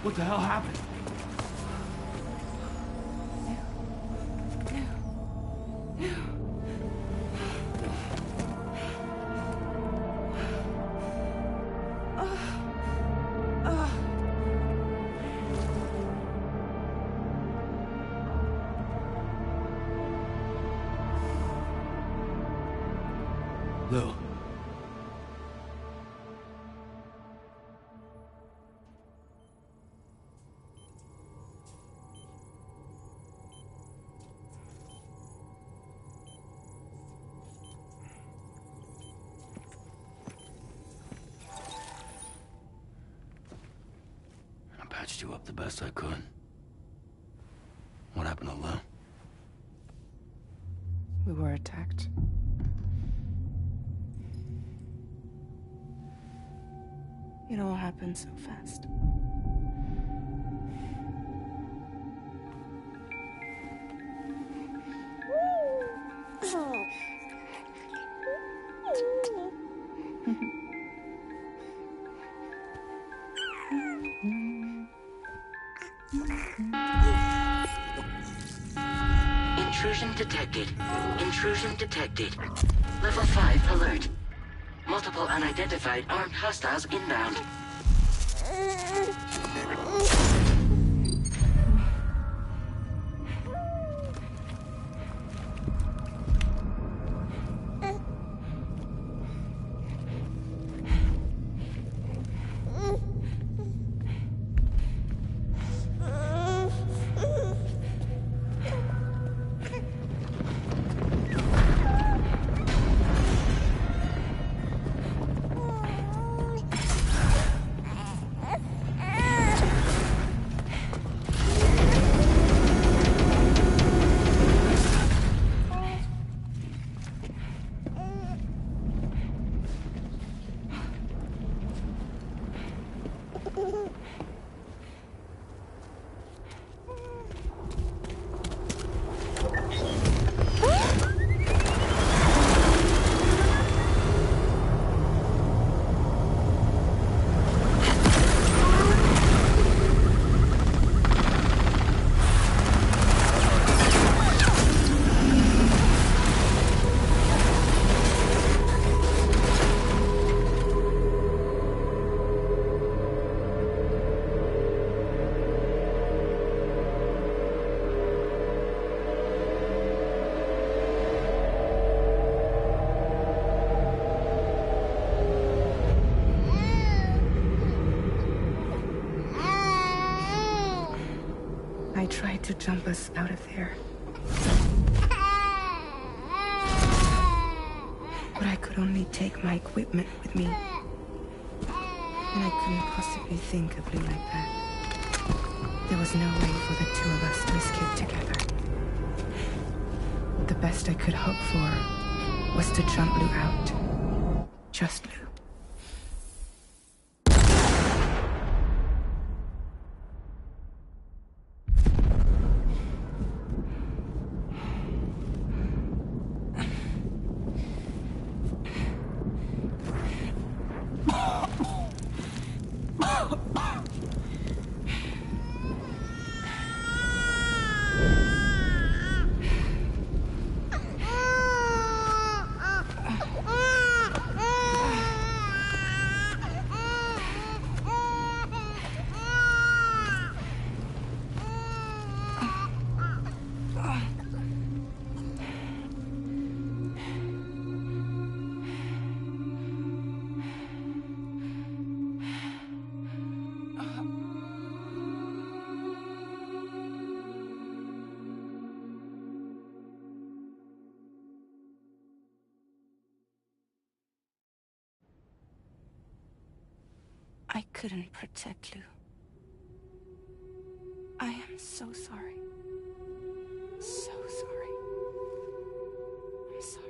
What the hell happened? Lou. I patched you up the best I could. What happened to Lou? We were attacked. It all happened so fast. Intrusion detected. Intrusion detected. Level 5 alert. Multiple unidentified armed hostiles inbound. I tried to jump us out of there. But I could only take my equipment with me. And I couldn't possibly think of Lou like that. There was no way for the two of us to escape together. The best I could hope for was to jump Lou out. Just Lou. I couldn't protect Lou. I am so sorry. So sorry. I'm sorry.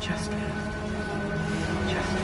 just now. Just now.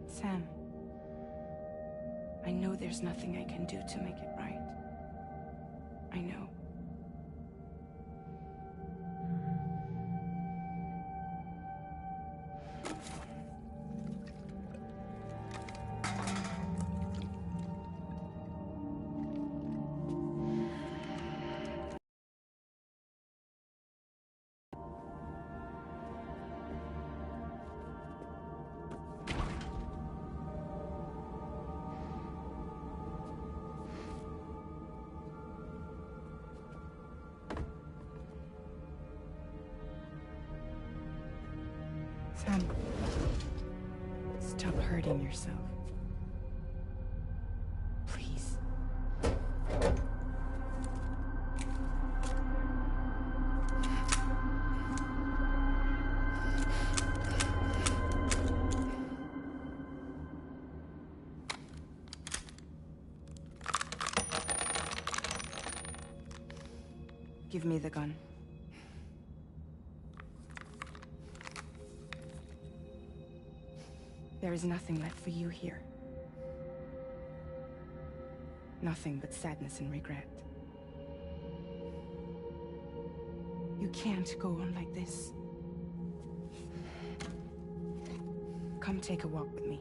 Sam, I know there's nothing I can do to make it right. I know. Sam, stop hurting yourself. Please. Give me the gun. There is nothing left for you here. Nothing but sadness and regret. You can't go on like this. Come take a walk with me.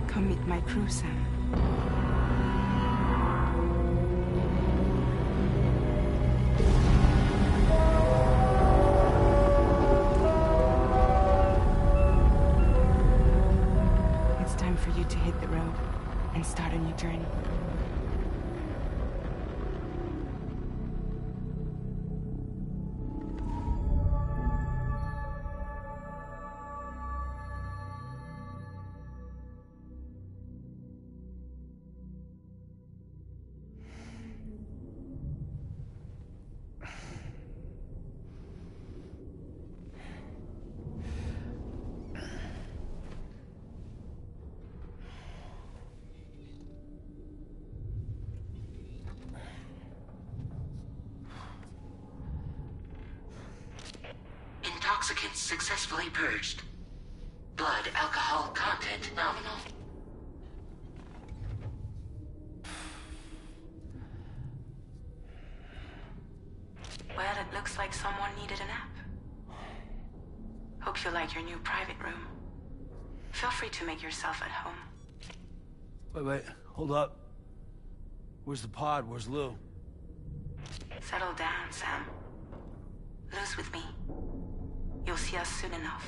Come meet my crew, Sam. It's time for you to hit the road and start a new journey. intoxicants successfully purged. Blood alcohol content nominal. Well, it looks like someone needed a nap. Hope you like your new private room. Feel free to make yourself at home. Wait, hold up. Where's the pod? Where's Lou? Settle down, Sam. Lou's with me. You'll see us soon enough.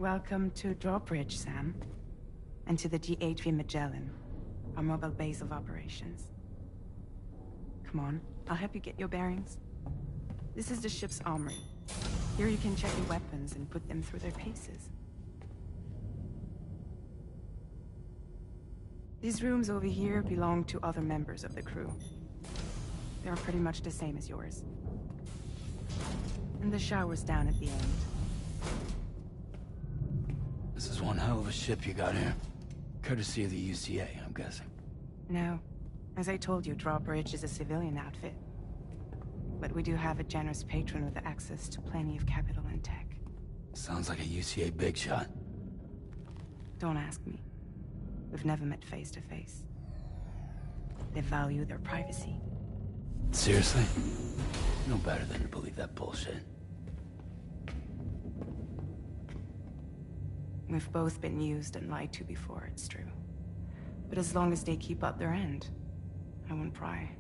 Welcome to Drawbridge, Sam. And to the DHV Magellan, our mobile base of operations. Come on, I'll help you get your bearings. This is the ship's armory. Here you can check your weapons and put them through their paces. These rooms over here belong to other members of the crew. They are pretty much the same as yours. And the shower's down at the end. This is one hell of a ship you got here. Courtesy of the UCA, I'm guessing. No. As I told you, Drawbridge is a civilian outfit. But we do have a generous patron with access to plenty of capital and tech. Sounds like a UCA big shot. Don't ask me. We've never met face to face. They value their privacy. Seriously? No better than to believe that bullshit. We've both been used and lied to before, it's true. But as long as they keep up their end, I won't pry.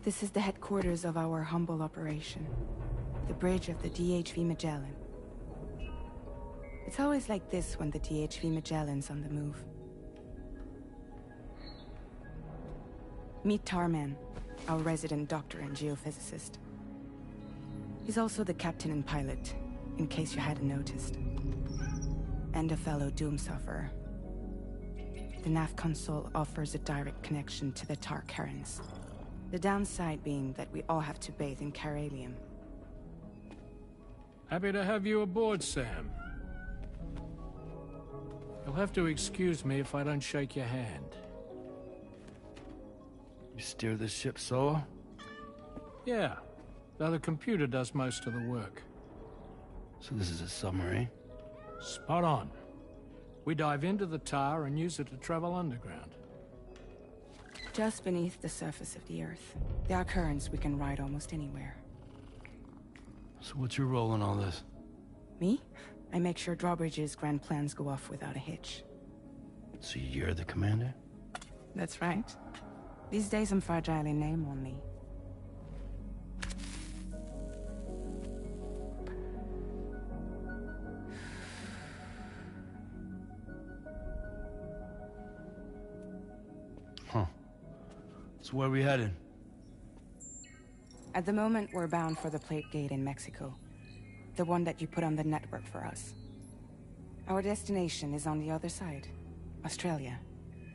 This is the headquarters of our humble operation. The bridge of the DHV Magellan. It's always like this when the DHV Magellan's on the move. Meet Tarman, our resident doctor and geophysicist. He's also the captain and pilot, in case you hadn't noticed. And a fellow Doom sufferer. The nav console offers a direct connection to the Tar currents. The downside being that we all have to bathe in Caralium. Happy to have you aboard, Sam. You'll have to excuse me if I don't shake your hand. You steer this ship solo? Yeah, though the computer does most of the work. So this is a submarine? Spot on. We dive into the Tar and use it to travel underground. Just beneath the surface of the Earth, there are currents we can ride almost anywhere. So what's your role in all this? Me? I make sure Drawbridge's grand plans go off without a hitch. So you're the commander? That's right. These days I'm fragile in name only. So where are we heading? At the moment, we're bound for the plate gate in Mexico. The one that you put on the network for us. Our destination is on the other side, Australia,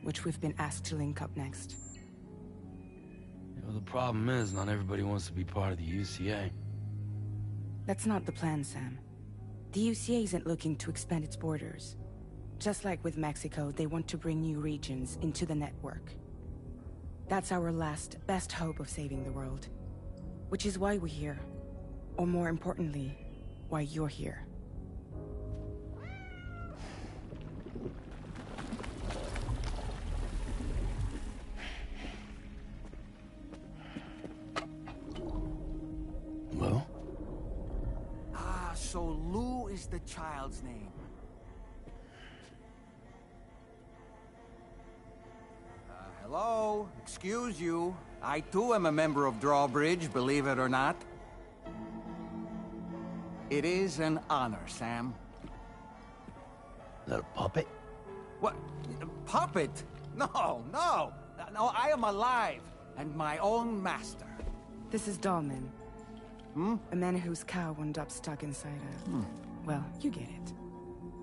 which we've been asked to link up next. Well, the problem is, not everybody wants to be part of the UCA. That's not the plan, Sam. The UCA isn't looking to expand its borders. Just like with Mexico, they want to bring new regions into the network. That's our last, best hope of saving the world. Which is why we're here. Or more importantly, why you're here. Lou? Ah, so Lou is the child's name. Hello? Excuse you. I too am a member of Drawbridge, believe it or not. It is an honor, Sam. Is that a puppet? What? A puppet? No, no! No, I am alive, and my own master. This is Dahlman. A man whose cow wound up stuck inside a... Well, you get it.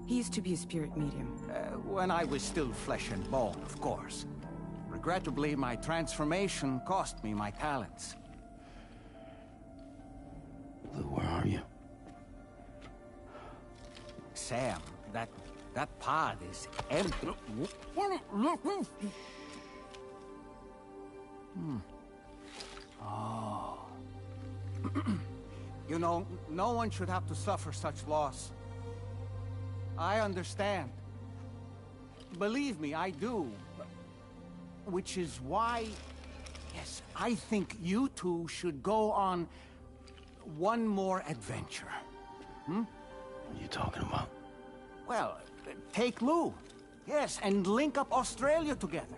He used to be a spirit medium. When I was still flesh and bone, of course. Regrettably, my transformation cost me my talents. Lou, where are you? Sam, that pod is empty. Oh. You know, no one should have to suffer such loss. I understand. Believe me, I do. Which is why, yes, I think you two should go on one more adventure. What are you talking about? Well, take Lou. Yes, and link up Australia together.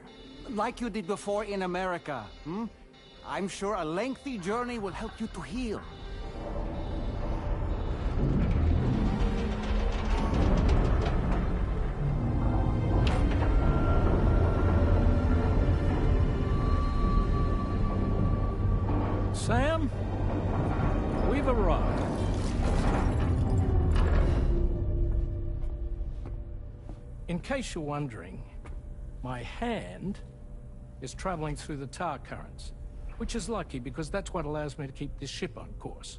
Like you did before in America. I'm sure a lengthy journey will help you to heal. Sam, we've arrived. In case you're wondering, my hand is traveling through the tar currents, which is lucky because that's what allows me to keep this ship on course.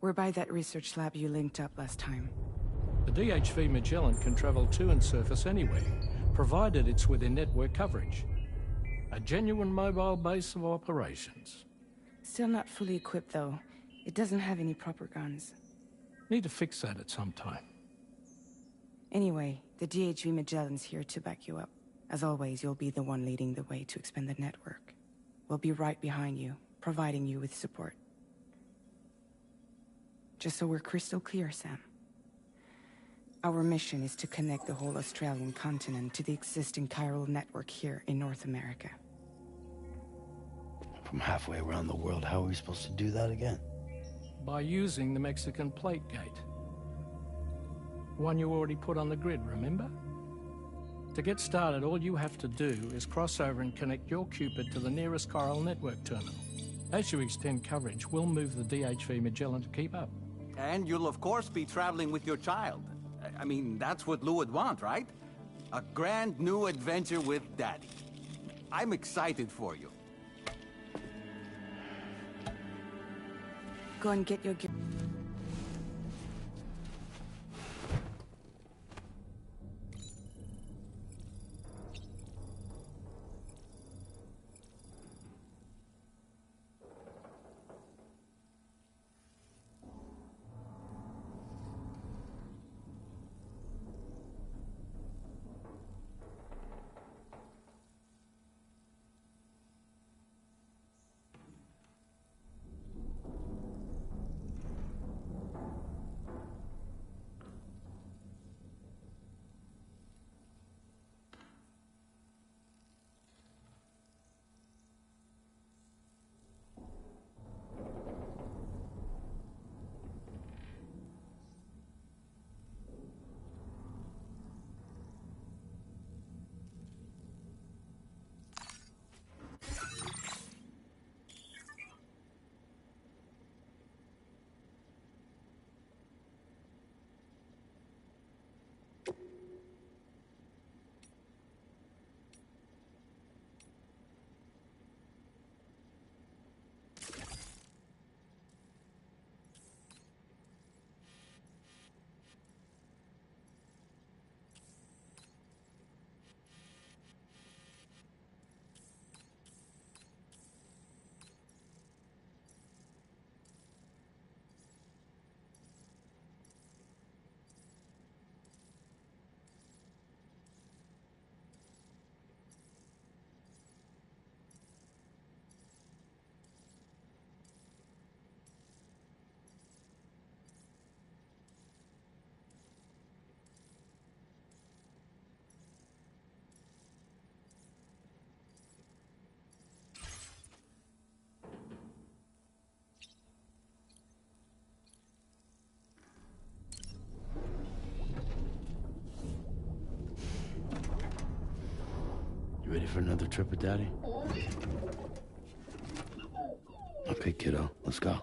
We're by that research lab you linked up last time. The DHV Magellan can travel to and surface anywhere, provided it's within network coverage. A genuine mobile base of operations. Still not fully equipped, though. It doesn't have any proper guns. Need to fix that at some time. Anyway, the DHV Magellan's here to back you up. As always, you'll be the one leading the way to expand the network. We'll be right behind you, providing you with support. Just so we're crystal clear, Sam. Our mission is to connect the whole Australian continent to the existing chiral network here in North America. From halfway around the world, how are we supposed to do that again? By using the Mexican plate gate. One you already put on the grid, remember? To get started, all you have to do is cross over and connect your Cupid to the nearest chiral network terminal. As you extend coverage, we'll move the DHV Magellan to keep up. And you'll of course be traveling with your child. I mean, that's what Lou would want, right? A grand new adventure with Daddy. I'm excited for you. Go and get your gear. for another trip with Daddy? Okay, kiddo, let's go.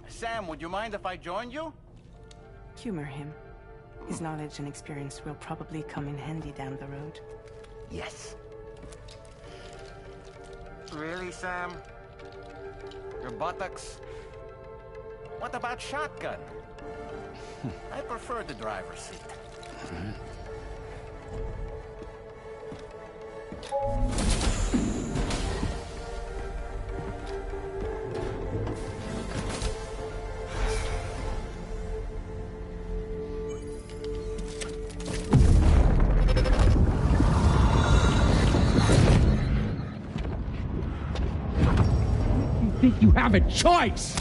Sam, would you mind if I joined you? Humor him. His knowledge and experience will probably come in handy down the road. Yes. Really, Sam? Your buttocks? What about shotgun? I prefer the driver's seat. Think you have a choice?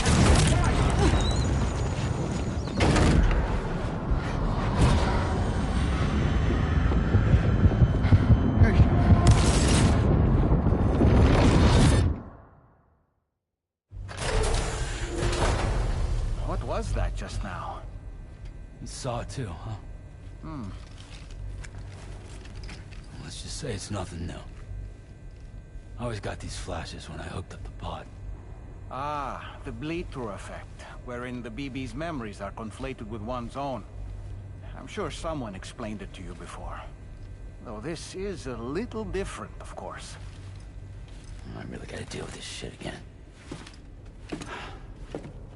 What was that just now? You saw it too, huh? Let's just say it's nothing new. I always got these flashes when I hooked up the pod. Ah, the bleed-through effect, wherein the BB's memories are conflated with one's own. I'm sure someone explained it to you before. Though this is a little different, of course. I really gotta deal with this shit again.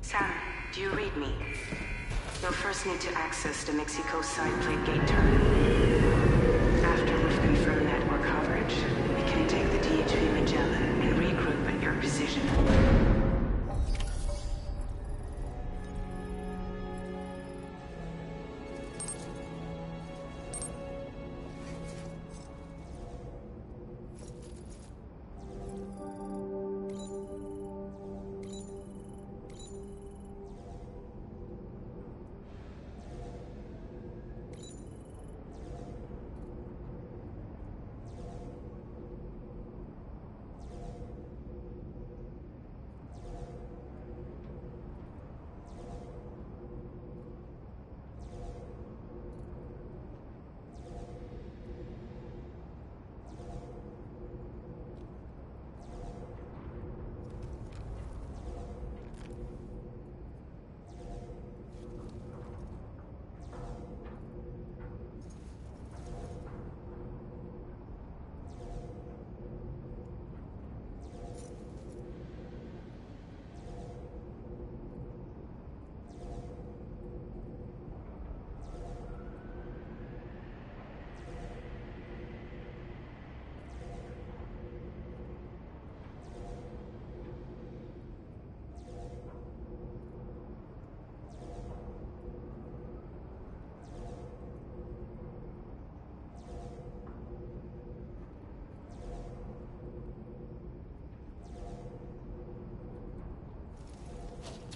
Sam, do you read me? You'll first need to access the Mexico side plate gate terminal. After we've confirmed network coverage, we can take the DHV Magellan and regroup at your position.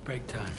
Break time.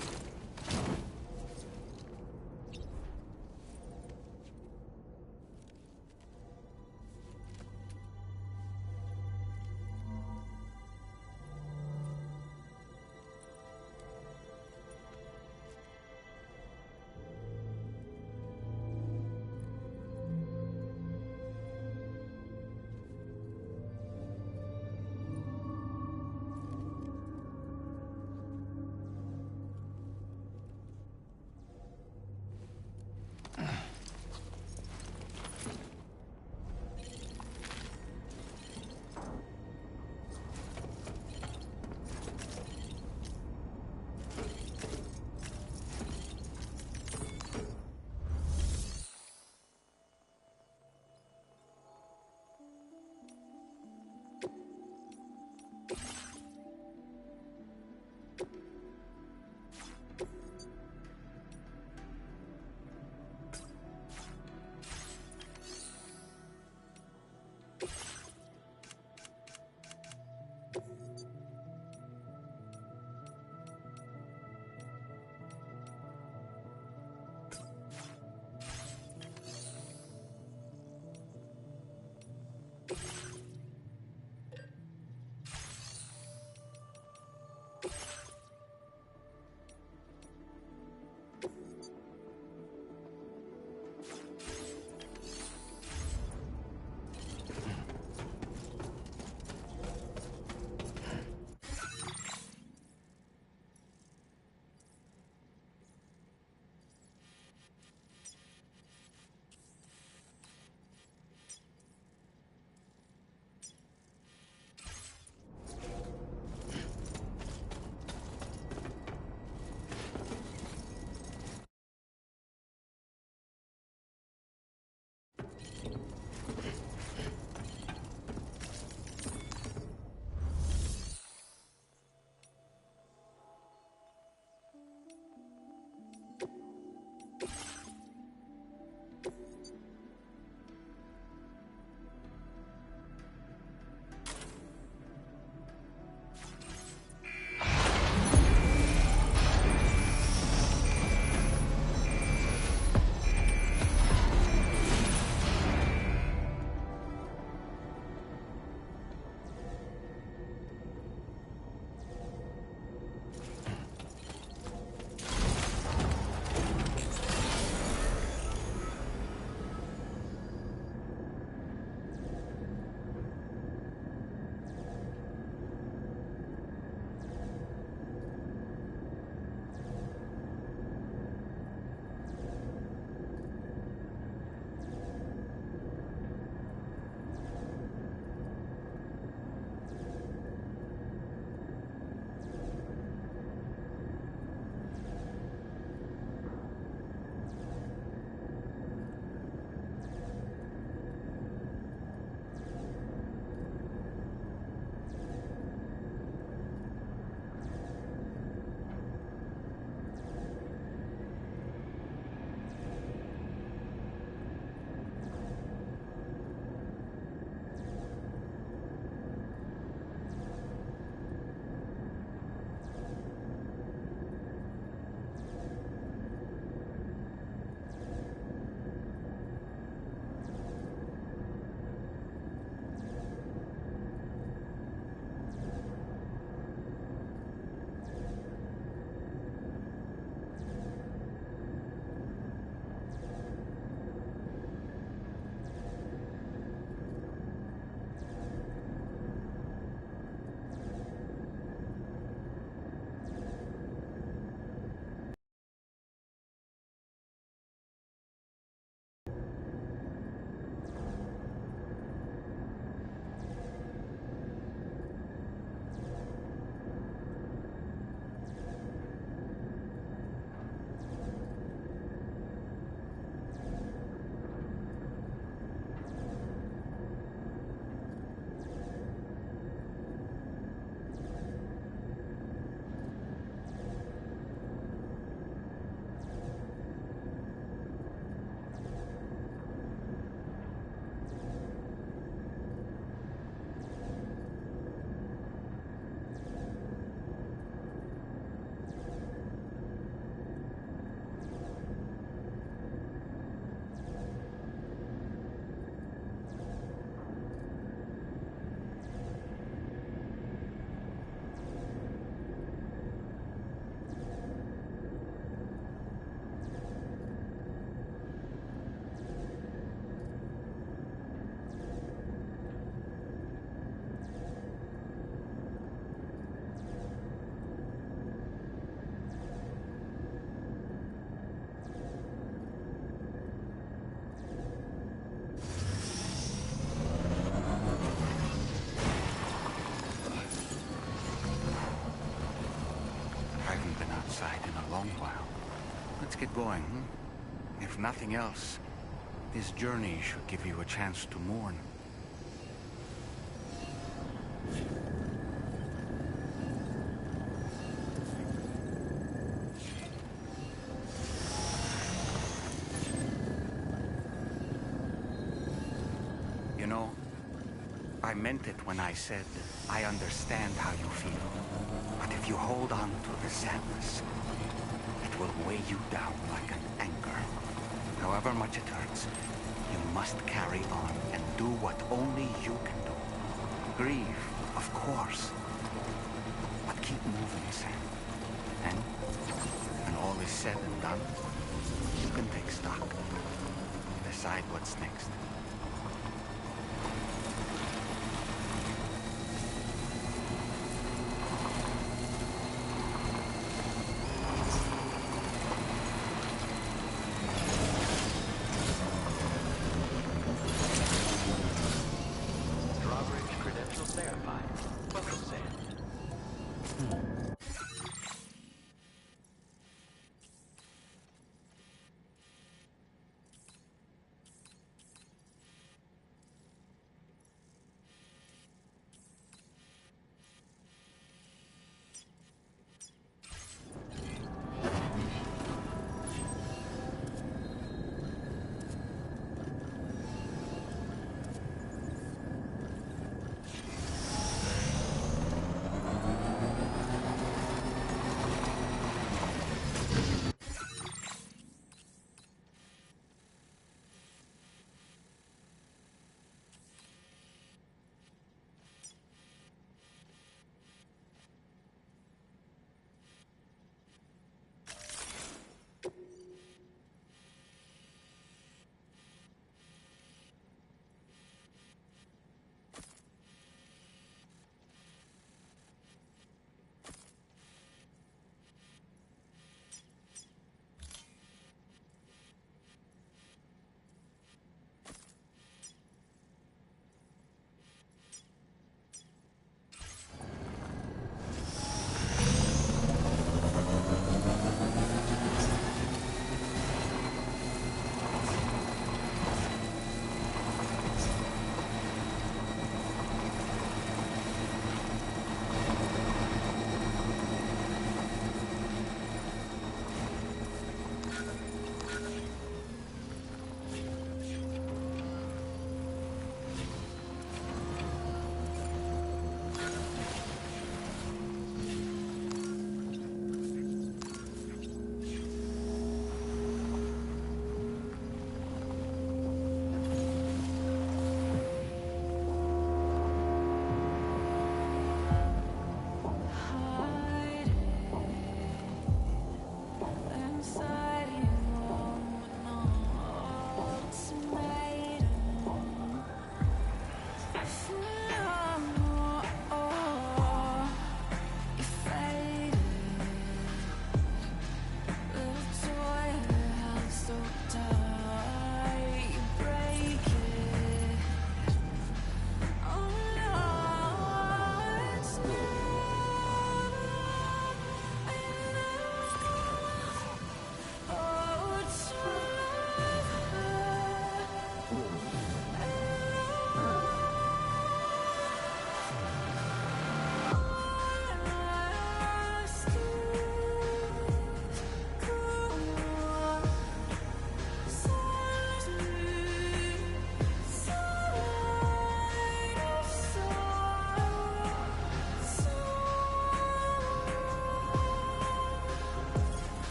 Let's get going, If nothing else, this journey should give you a chance to mourn. You know, I meant it when I said I understand how you feel. But if you hold on to the sadness, it will weigh you down like an anchor. However much it hurts, you must carry on and do what only you can do. Grieve, of course. But keep moving, Sam. And when all is said and done, you can take stock. Decide what's next.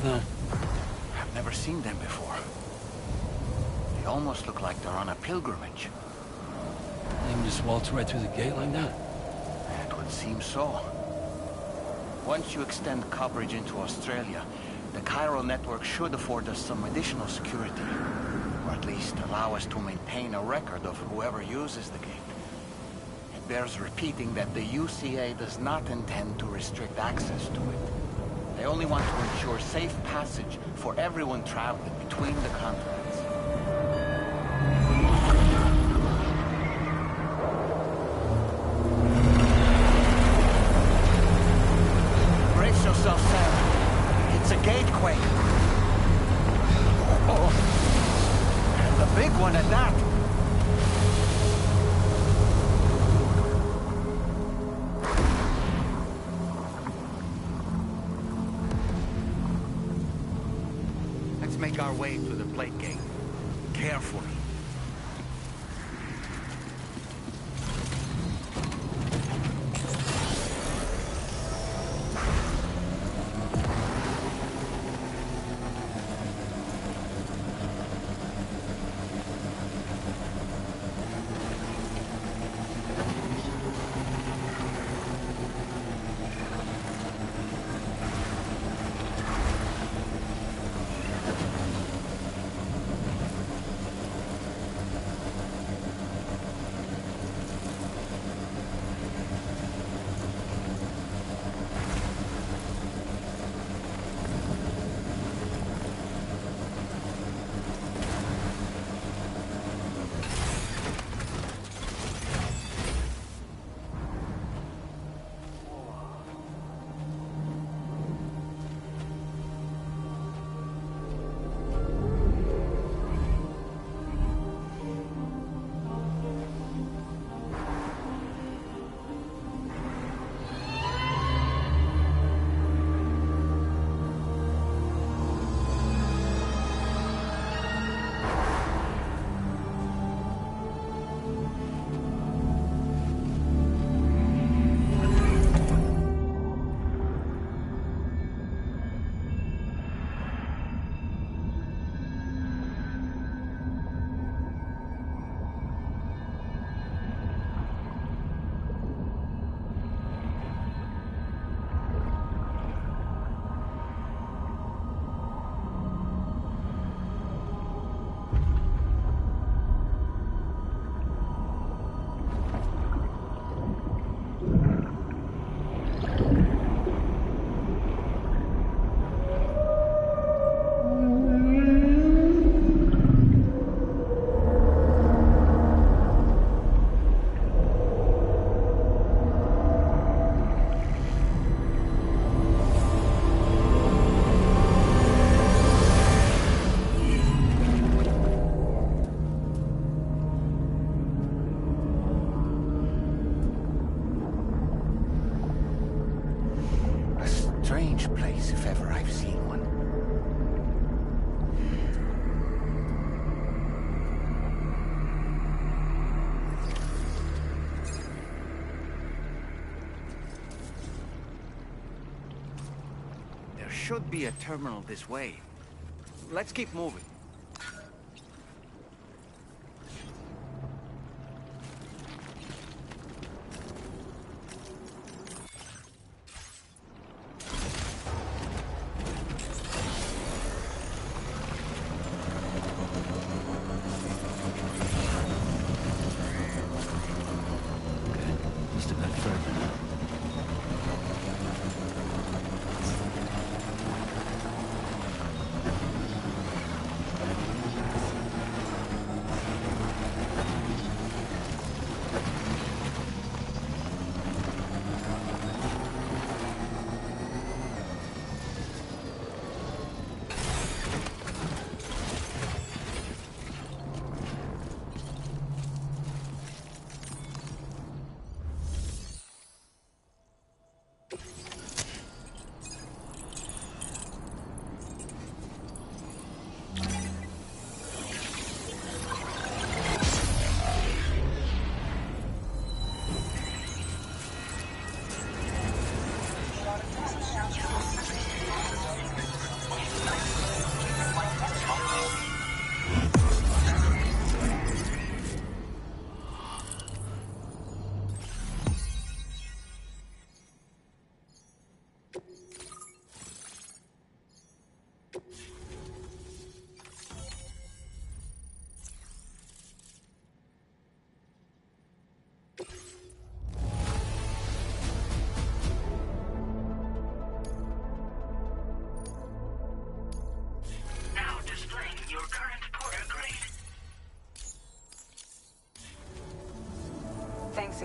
that? I've never seen them before. They almost look like they're on a pilgrimage. They can just waltz right through the gate like that? It would seem so. Once you extend coverage into Australia, the chiral network should afford us some additional security. Or at least allow us to maintain a record of whoever uses the gate. It bears repeating that the UCA does not intend to restrict access to it. They only want to ensure safe passage for everyone traveling between the continents. Brace yourself, Sam. It's a gatequake. Oh, and a big one at that. Let's make our way through the plate gate. Carefully. Strange place, if ever I've seen one. There should be a terminal this way. Let's keep moving.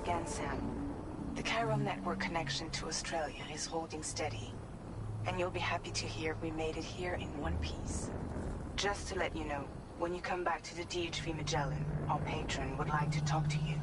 again, Sam. The chiral network connection to Australia is holding steady. And you'll be happy to hear we made it here in one piece. Just to let you know, when you come back to the DHV Magellan, our patron would like to talk to you.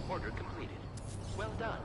Order completed. Well done.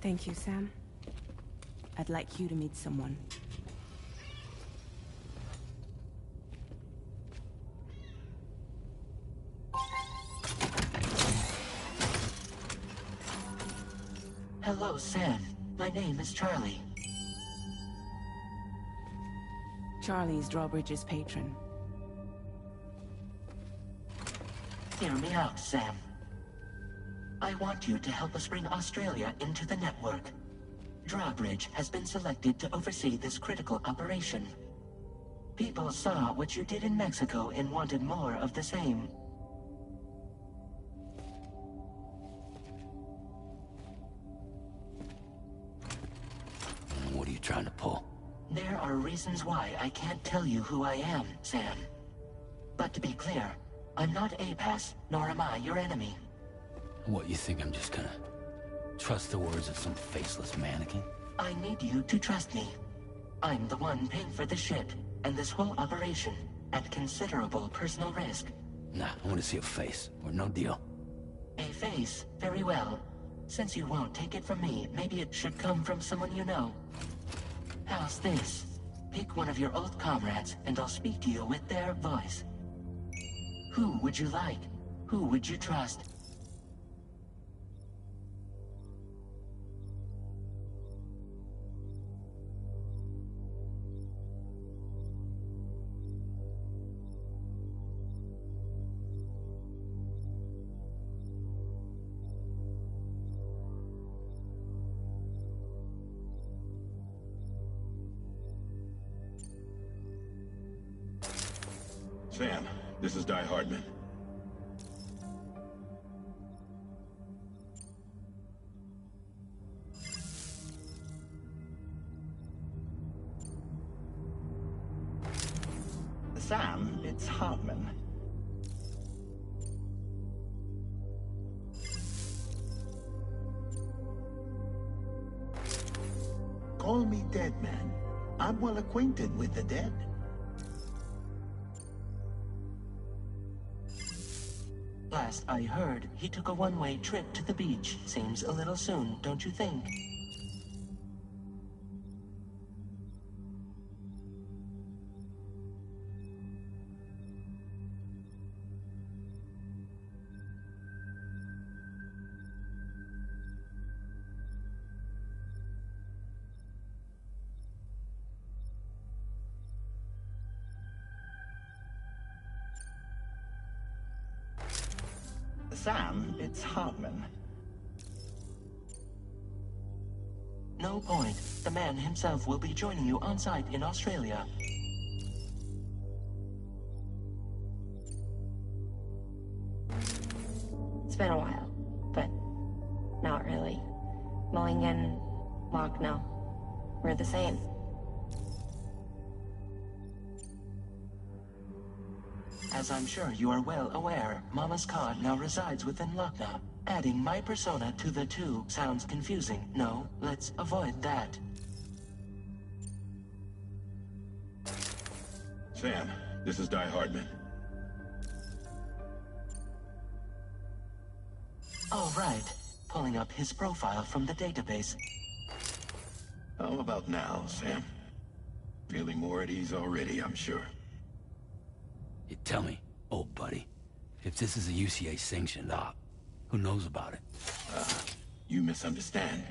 Thank you, Sam. I'd like you to meet someone. Hello, Sam. My name is Charlie. Charlie's Drawbridge's patron. Hear me out, Sam. I want you to help us bring Australia into the network. Drawbridge has been selected to oversee this critical operation. People saw what you did in Mexico and wanted more of the same. What are you trying to pull? There are reasons why I can't tell you who I am, Sam. But to be clear, I'm not APAS, nor am I your enemy. What, you think I'm just gonna trust the words of some faceless mannequin? I need you to trust me. I'm the one paying for the ship, and this whole operation, at considerable personal risk. Nah, I want to see a face, or no deal. A face? Very well. Since you won't take it from me, maybe it should come from someone you know. How's this? Pick one of your old comrades, and I'll speak to you with their voice. Who would you like? Who would you trust? Sam, this is Di Hardman. Sam, it's Hartman. Call me Dead Man. I'm well acquainted with the dead. Last I heard, he took a one-way trip to the beach. Seems a little soon, don't you think? Sam, it's Hartman. No point. The man himself will be joining you on site in Australia. It's been a while, but not really. Mulligan, Lochno. We're the same. As I'm sure you are well aware, Mama's Khan now resides within Lochna. Adding my persona to the two sounds confusing. No, let's avoid that. Sam, this is Di Hardman. All right. Pulling up his profile from the database. How about now, Sam? Feeling more at ease already, I'm sure. You tell me, old buddy, if this is a UCA-sanctioned op, who knows about it? You misunderstand.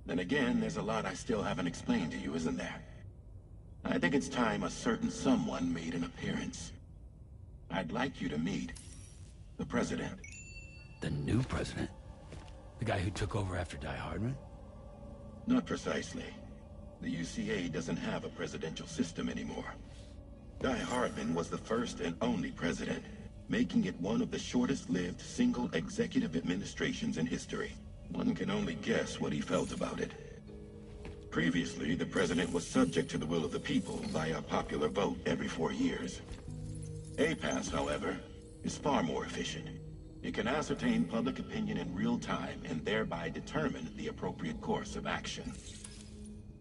Then again, there's a lot I still haven't explained to you, isn't there? I think it's time a certain someone made an appearance. I'd like you to meet the President. The new president? The guy who took over after Di Hardman? Not precisely. The UCA doesn't have a presidential system anymore. Di Hardman was the first and only president, making it one of the shortest-lived single executive administrations in history. One can only guess what he felt about it. Previously, the president was subject to the will of the people via popular vote every 4 years. APAS, however, is far more efficient. It can ascertain public opinion in real time and thereby determine the appropriate course of action.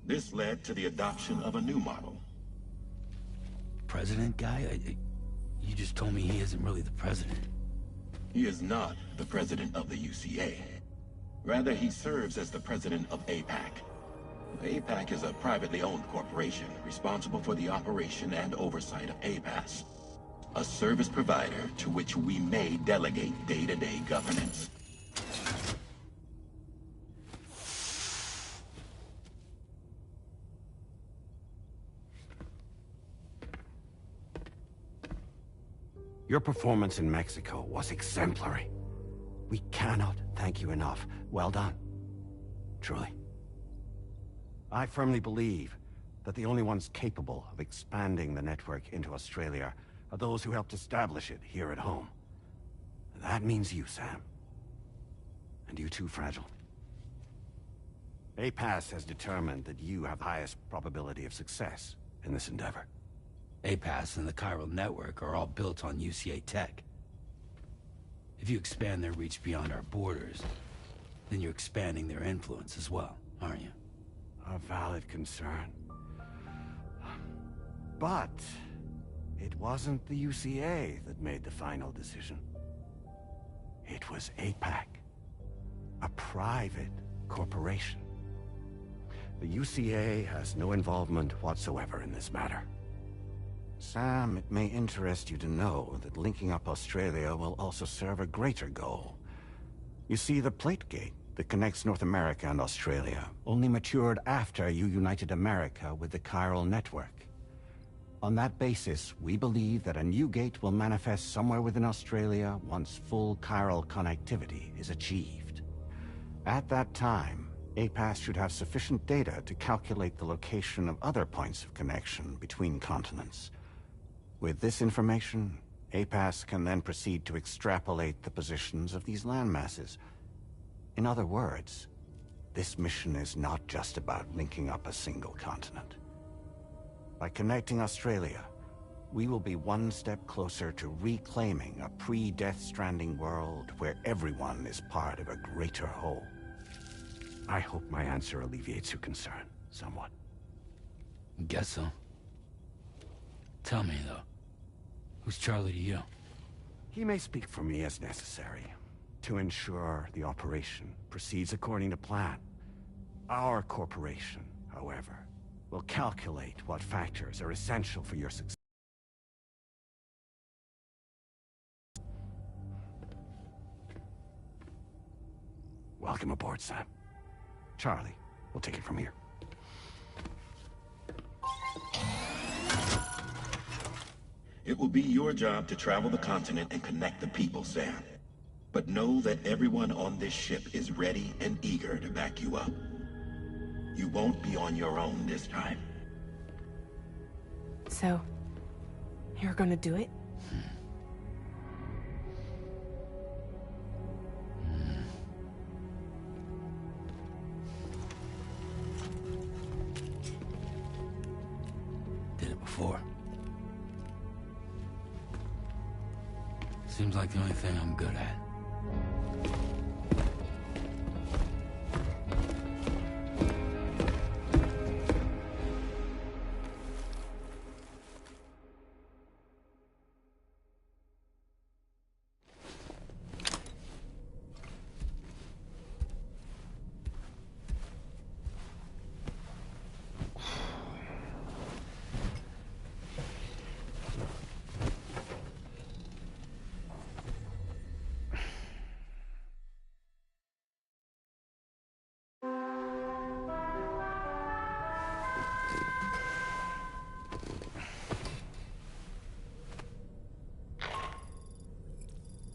This led to the adoption of a new model. President guy? You just told me he isn't really the president. He is not the president of the UCA. Rather, he serves as the president of APAC. APAC is a privately owned corporation responsible for the operation and oversight of APAS, a service provider to which we may delegate day-to-day governance. Your performance in Mexico was exemplary. We cannot thank you enough. Well done. Truly. I firmly believe that the only ones capable of expanding the network into Australia are those who helped establish it here at home. That means you, Sam. And you too, Fragile. APAS has determined that you have the highest probability of success in this endeavor. APAS and the chiral network are all built on UCA tech. If you expand their reach beyond our borders, then you're expanding their influence as well, aren't you? A valid concern. But it wasn't the UCA that made the final decision. It was APAC, a private corporation. The UCA has no involvement whatsoever in this matter. Sam, it may interest you to know that linking up Australia will also serve a greater goal. You see, the plate gate that connects North America and Australia only matured after you united America with the chiral network. On that basis, we believe that a new gate will manifest somewhere within Australia once full chiral connectivity is achieved. At that time, APAS should have sufficient data to calculate the location of other points of connection between continents. With this information, APAS can then proceed to extrapolate the positions of these landmasses. In other words, this mission is not just about linking up a single continent. By connecting Australia, we will be one step closer to reclaiming a pre-Death Stranding world where everyone is part of a greater whole. I hope my answer alleviates your concern somewhat. Guess so. Tell me, though, who's Charlie to you? He may speak for me as necessary, to ensure the operation proceeds according to plan. Our corporation, however, will calculate what factors are essential for your success. Welcome aboard, Sam. Charlie, we'll take it from here. It will be your job to travel the continent and connect the people, Sam. But know that everyone on this ship is ready and eager to back you up. You won't be on your own this time. So, you're gonna do it? before. Seems like the only thing I'm good at.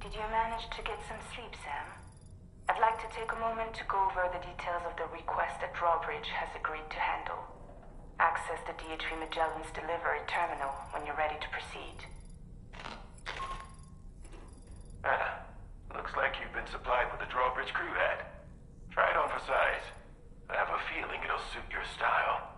Did you manage to get some sleep, Sam? I'd like to take a moment to go over the details of the request that Drawbridge has agreed to handle. Access the DH3 Magellan's delivery terminal when you're ready to proceed. Looks like you've been supplied with a Drawbridge crew hat. Try it on for size. I have a feeling it'll suit your style.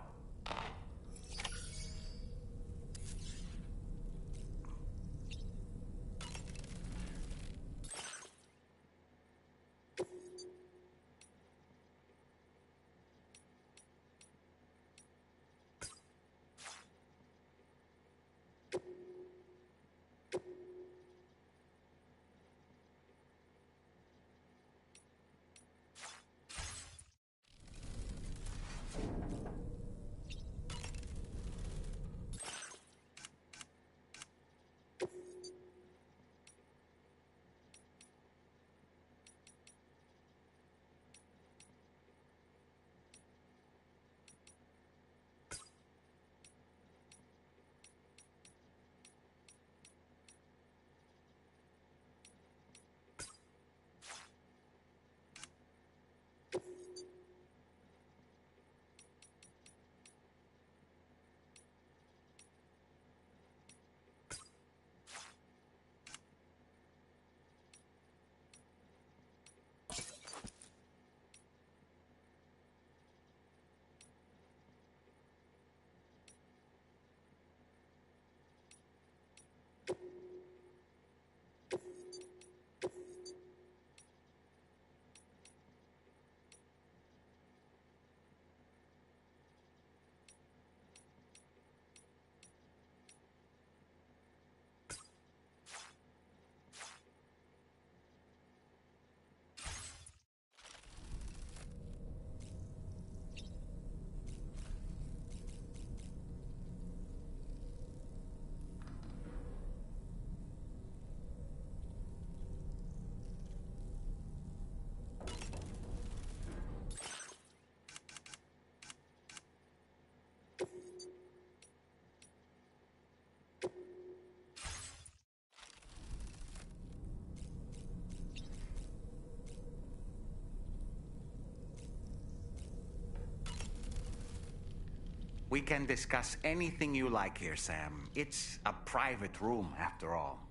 We can discuss anything you like here, Sam. It's a private room, after all.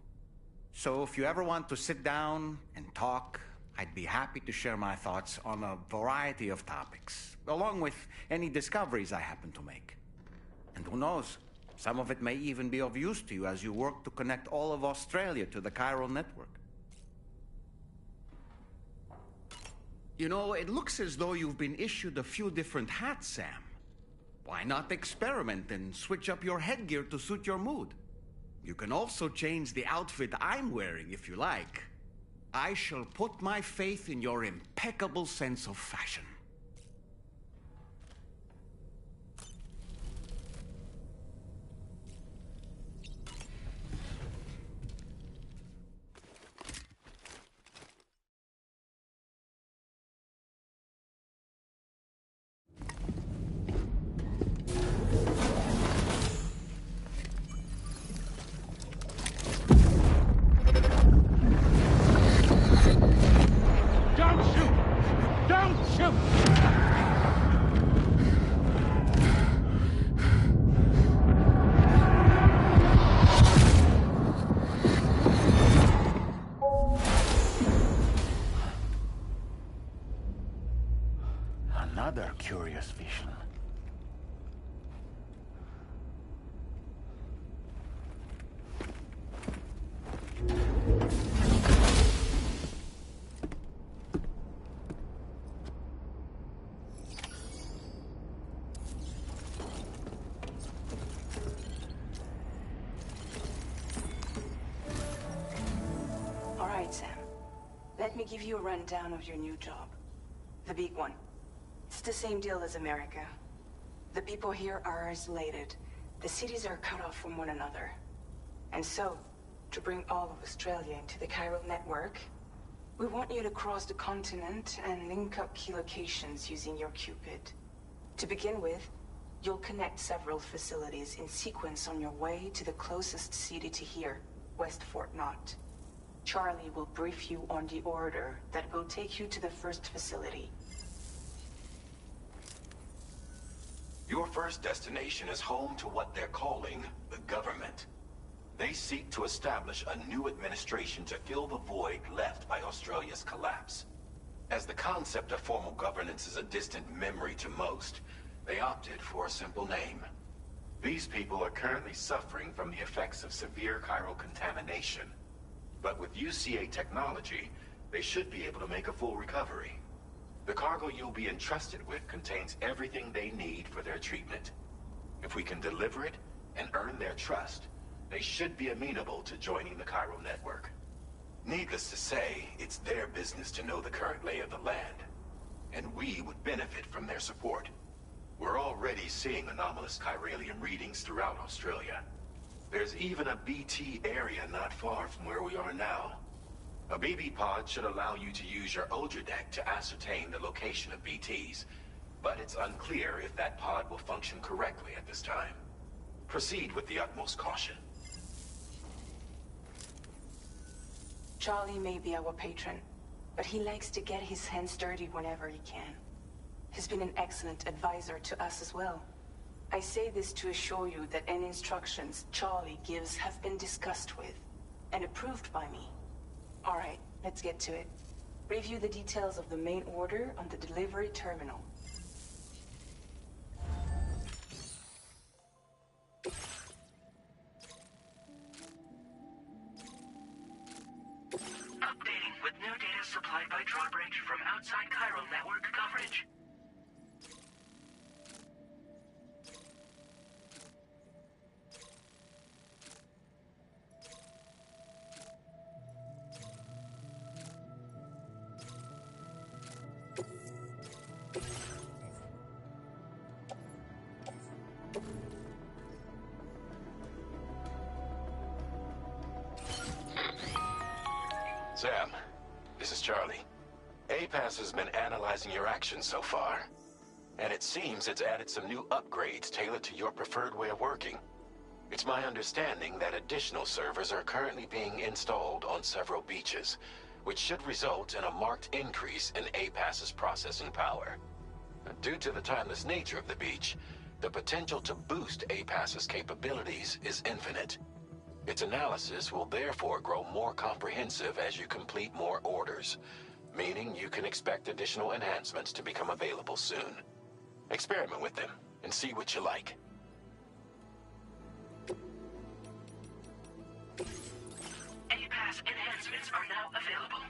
So if you ever want to sit down and talk, I'd be happy to share my thoughts on a variety of topics, along with any discoveries I happen to make. And who knows, some of it may even be of use to you as you work to connect all of Australia to the chiral network. You know, it looks as though you've been issued a few different hats, Sam. Why not experiment and switch up your headgear to suit your mood? You can also change the outfit I'm wearing if you like. I shall put my faith in your impeccable sense of fashion. Another curious vision. Let me give you a rundown of your new job. The big one. It's the same deal as America. The people here are isolated. The cities are cut off from one another. And so, to bring all of Australia into the chiral network, we want you to cross the continent and link up key locations using your Cupid. To begin with, you'll connect several facilities in sequence on your way to the closest city to here, West Fort Knott. Charlie will brief you on the order that will take you to the first facility. Your first destination is home to what they're calling the government. They seek to establish a new administration to fill the void left by Australia's collapse. As the concept of formal governance is a distant memory to most, they opted for a simple name. These people are currently suffering from the effects of severe chiral contamination. But with UCA technology, they should be able to make a full recovery. The cargo you'll be entrusted with contains everything they need for their treatment. If we can deliver it and earn their trust, they should be amenable to joining the chiral network. Needless to say, it's their business to know the current lay of the land, and we would benefit from their support. We're already seeing anomalous chiralium readings throughout Australia. There's even a BT area not far from where we are now. A BB pod should allow you to use your Ultra deck to ascertain the location of BTs, but it's unclear if that pod will function correctly at this time. Proceed with the utmost caution. Charlie may be our patron, but he likes to get his hands dirty whenever he can. He's been an excellent advisor to us as well. I say this to assure you that any instructions Charlie gives have been discussed with and approved by me. All right, let's get to it. Review the details of the main order on the delivery terminal. Updating with new data supplied by Drawbridge from outside chiral network coverage. Sam, this is Charlie. APAS has been analyzing your actions so far, and it seems it's added some new upgrades tailored to your preferred way of working. It's my understanding that additional servers are currently being installed on several beaches, which should result in a marked increase in APAS's processing power. Due to the timeless nature of the beach, the potential to boost APAS's capabilities is infinite. Its analysis will therefore grow more comprehensive as you complete more orders, meaning you can expect additional enhancements to become available soon. Experiment with them and see what you like. APAS enhancements are now available.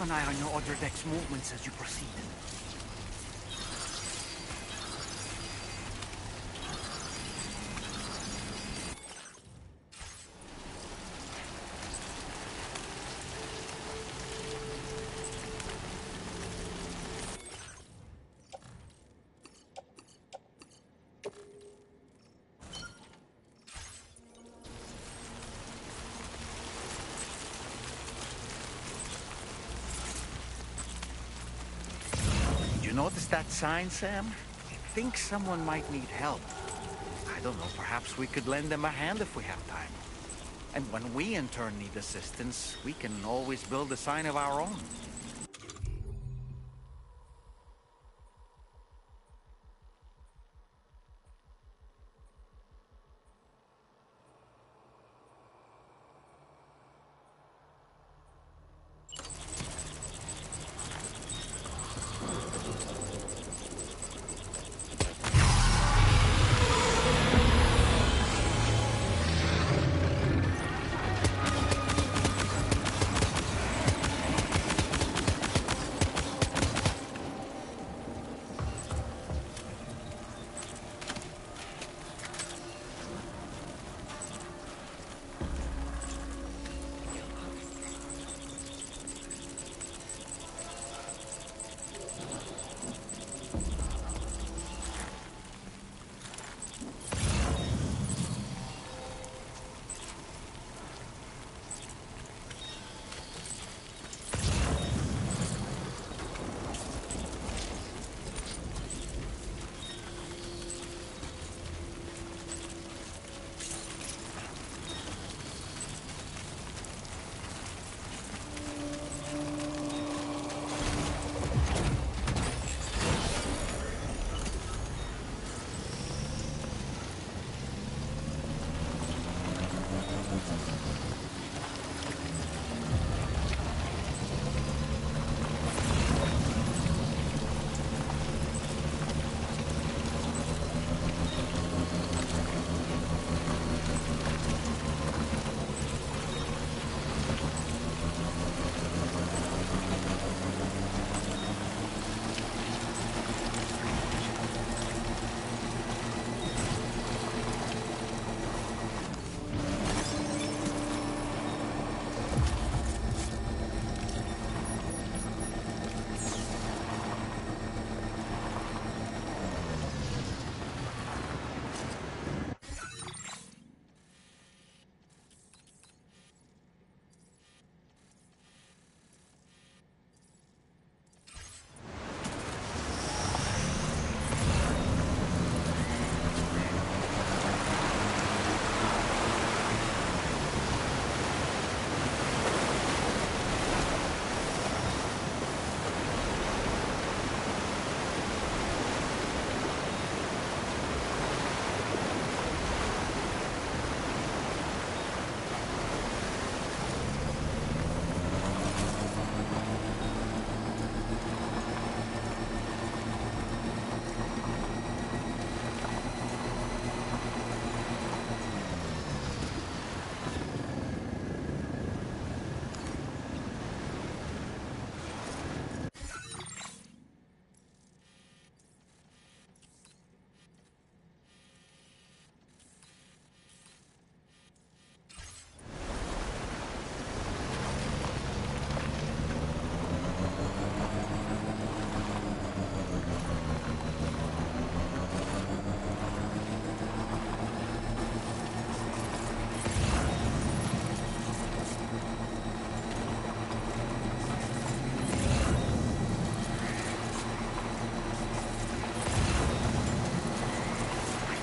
an eye on your other deck's movements as you proceed. Notice that sign, Sam? I think someone might need help. I don't know, perhaps we could lend them a hand if we have time. And when we in turn need assistance, we can always build a sign of our own.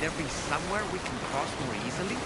There be somewhere we can cross more easily?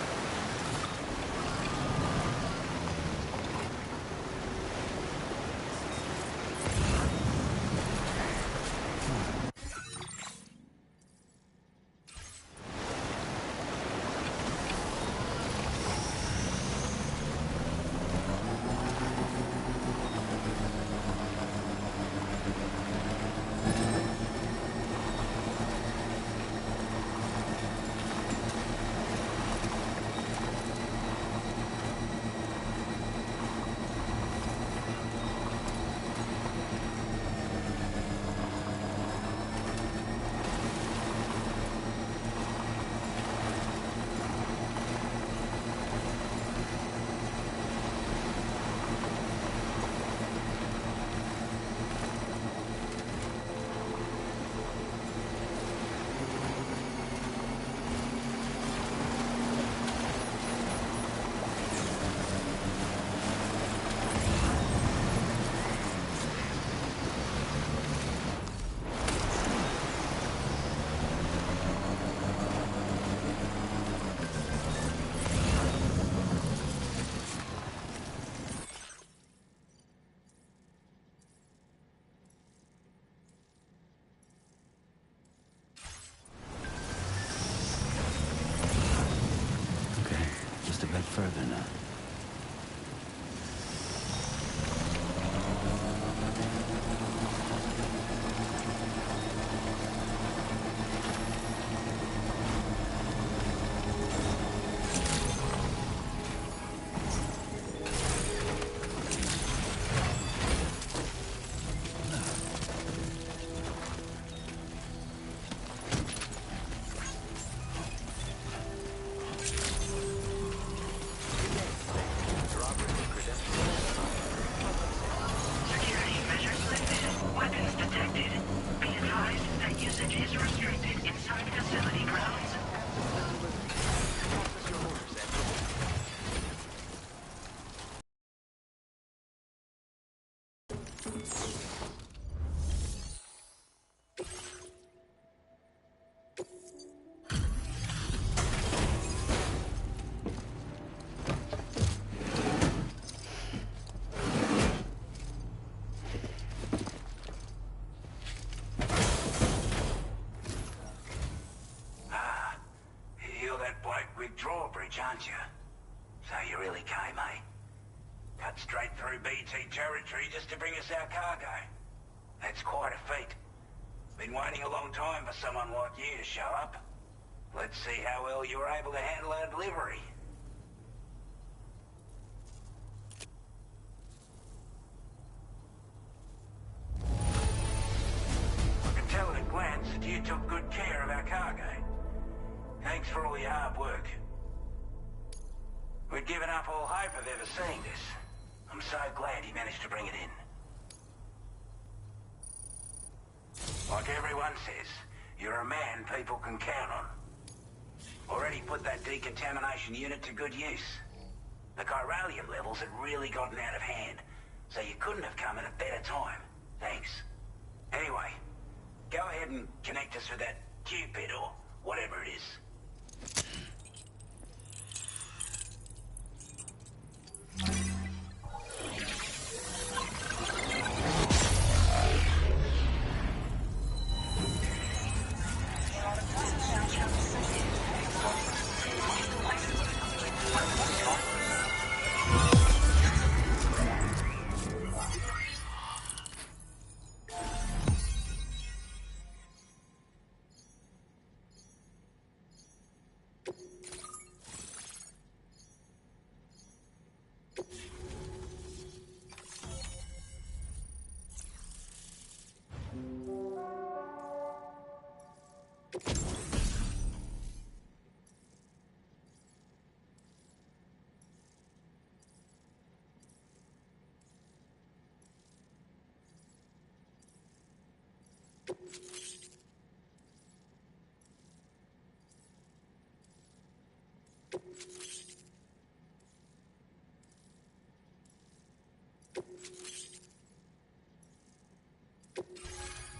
than a... Drawbridge, aren't you? So you really came, eh? Cut straight through BT territory just to bring us our cargo. That's quite a feat. Been waiting a long time for someone like you to show up. Let's see how well you were able to handle our delivery. I can tell at a glance that you took good care of our cargo. Thanks for all your hard work. We'd given up all hope of ever seeing this. I'm so glad he managed to bring it in. Like everyone says, you're a man people can count on. Already put that decontamination unit to good use. The chiralium levels had really gotten out of hand, so you couldn't have come at a better time. Thanks. Anyway, go ahead and connect us with that Cupid or whatever it is.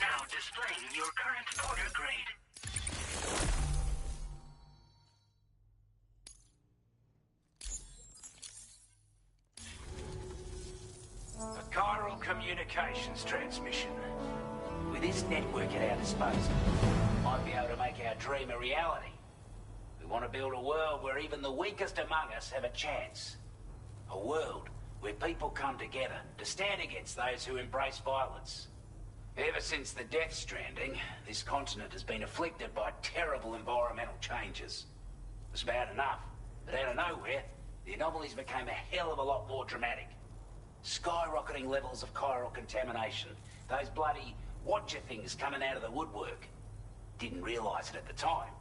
Now displaying your current order grade. A chiral communications transmission. With this network at our disposal, we might be able to make our dream a reality. We want to build a world where even the weakest among us have a chance. A world where people come together to stand against those who embrace violence. Ever since the Death Stranding, this continent has been afflicted by terrible environmental changes. It was bad enough, but out of nowhere, the anomalies became a hell of a lot more dramatic. Skyrocketing levels of chiral contamination, those bloody watcher things coming out of the woodwork. Didn't realize it at the time,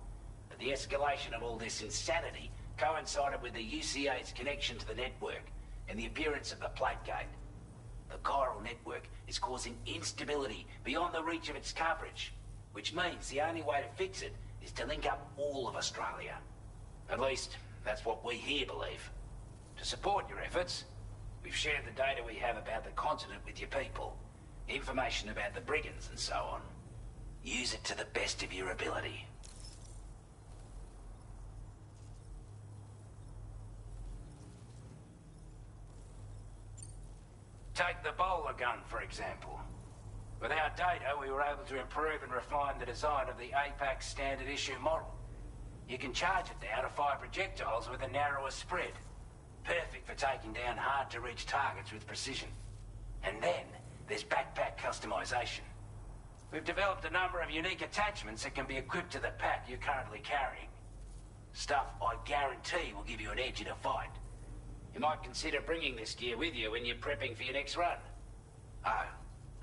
but the escalation of all this insanity coincided with the UCA's connection to the network and the appearance of the plate gate. The chiral network is causing instability beyond the reach of its coverage, which means the only way to fix it is to link up all of Australia. At least, that's what we here believe. To support your efforts, we've shared the data we have about the continent with your people, information about the brigands and so on. Use it to the best of your ability. Take the bowler gun, for example. With our data, we were able to improve and refine the design of the APAC standard issue model. You can charge it now to fire projectiles with a narrower spread. Perfect for taking down hard-to-reach targets with precision. And then there's backpack customization. We've developed a number of unique attachments that can be equipped to the pack you're currently carrying. Stuff I guarantee will give you an edge in a fight. You might consider bringing this gear with you when you're prepping for your next run. Oh,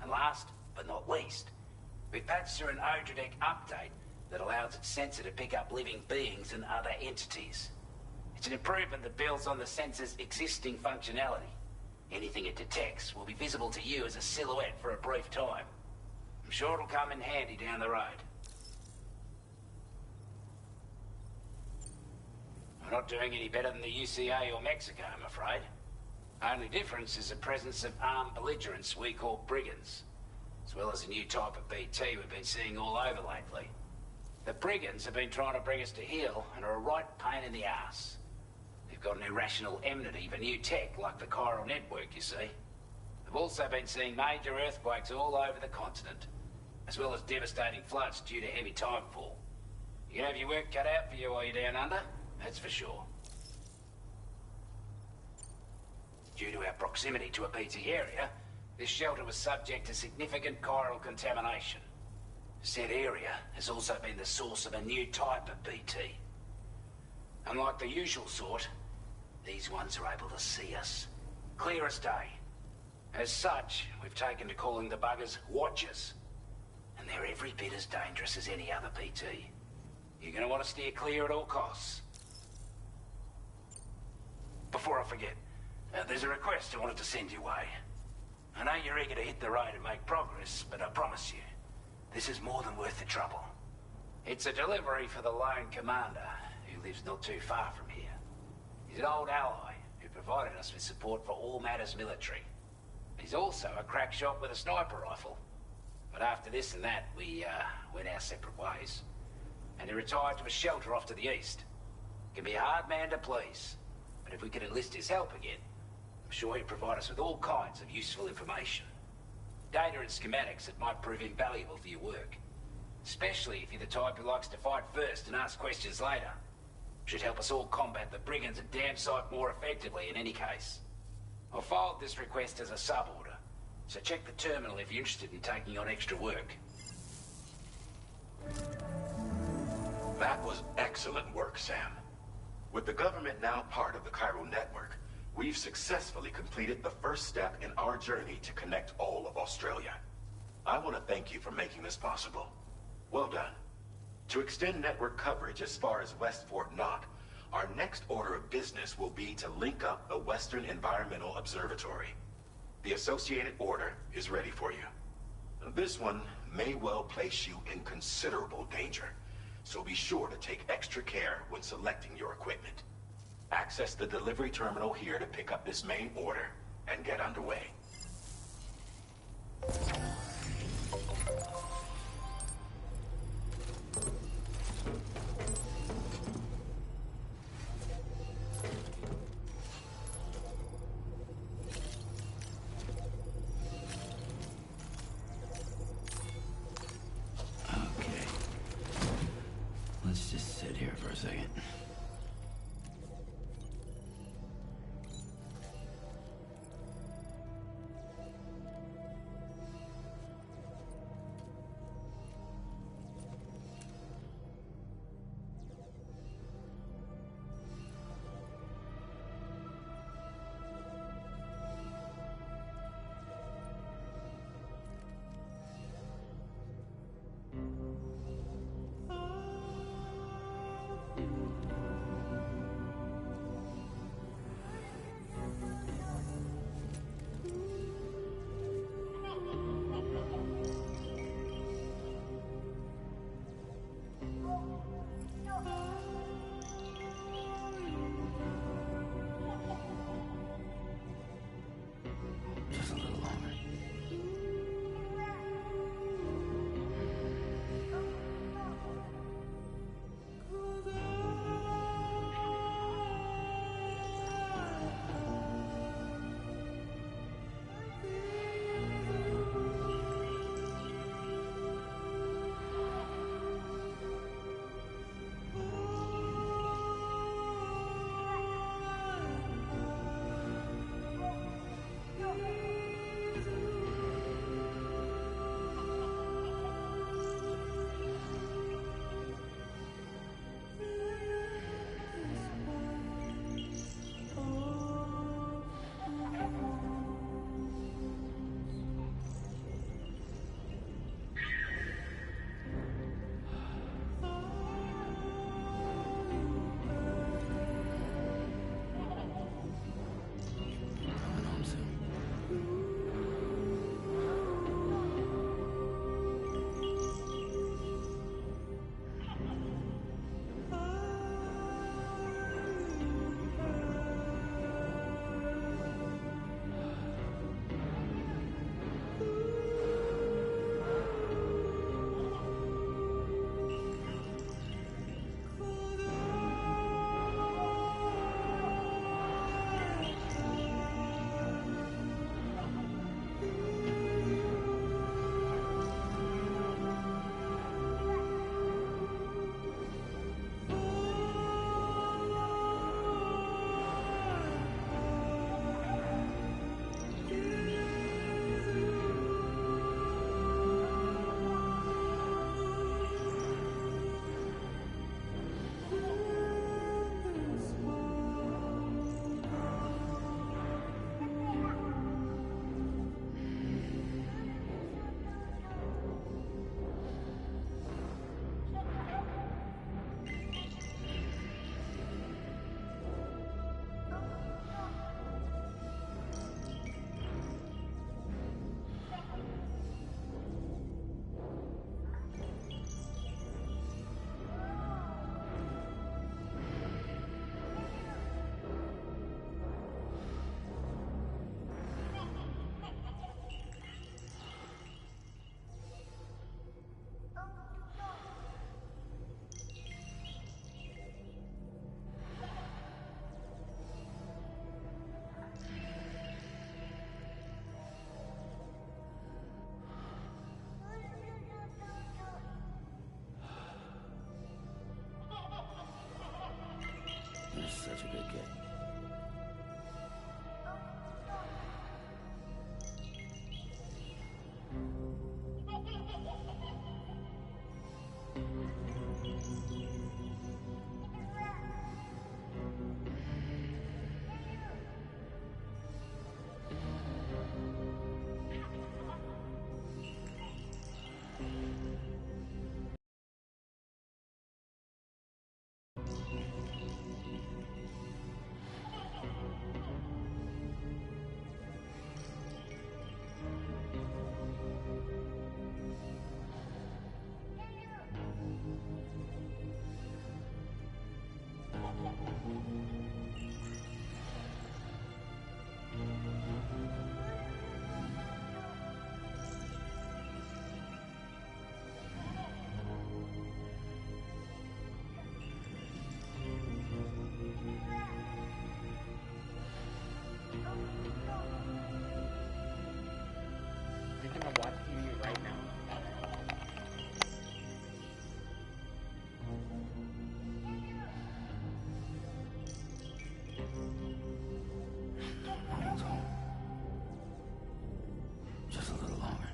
and last but not least, we've patched through an Odradek update that allows its sensor to pick up living beings and other entities. It's an improvement that builds on the sensor's existing functionality. Anything it detects will be visible to you as a silhouette for a brief time. I'm sure it'll come in handy down the road. We're not doing any better than the UCA or Mexico, I'm afraid. Only difference is the presence of armed belligerents we call brigands, as well as a new type of BT we've been seeing all over lately. The brigands have been trying to bring us to heel and are a right pain in the ass. They've got an irrational enmity for new tech like the chiral network, you see. They've also been seeing major earthquakes all over the continent, as well as devastating floods due to heavy timefall. You can have your work cut out for you while you're down under, that's for sure. Due to our proximity to a BT area, this shelter was subject to significant chiral contamination. Said area has also been the source of a new type of BT. Unlike the usual sort, these ones are able to see us. Clear as day. As such, we've taken to calling the buggers Watchers. And they're every bit as dangerous as any other BT. You're gonna want to steer clear at all costs. Before I forget, there's a request I wanted to send your way. I know you're eager to hit the road and make progress, but I promise you, this is more than worth the trouble. It's a delivery for the lone commander, who lives not too far from here. He's an old ally who provided us with support for all matters military. He's also a crack shot with a sniper rifle. But after this and that, we went our separate ways. And he retired to a shelter off to the east. Can be a hard man to please, but if we could enlist his help again, I'm sure he'd provide us with all kinds of useful information. Data and schematics that might prove invaluable for your work. Especially if you're the type who likes to fight first and ask questions later. Should help us all combat the brigands a damn sight more effectively in any case. I'll filed this request as a sub-order, so check the terminal if you're interested in taking on extra work. That was excellent work, Sam. With the government now part of the chiral network, we've successfully completed the first step in our journey to connect all of Australia. I want to thank you for making this possible. Well done. To extend network coverage as far as West Fort Knott, our next order of business will be to link up the Western Environmental Observatory. The associated order is ready for you. This one may well place you in considerable danger, so be sure to take extra care when selecting your equipment. Access the delivery terminal here to pick up this main order and get underway. Let's just sit here for a second. You can watch TV right now. Just a little longer.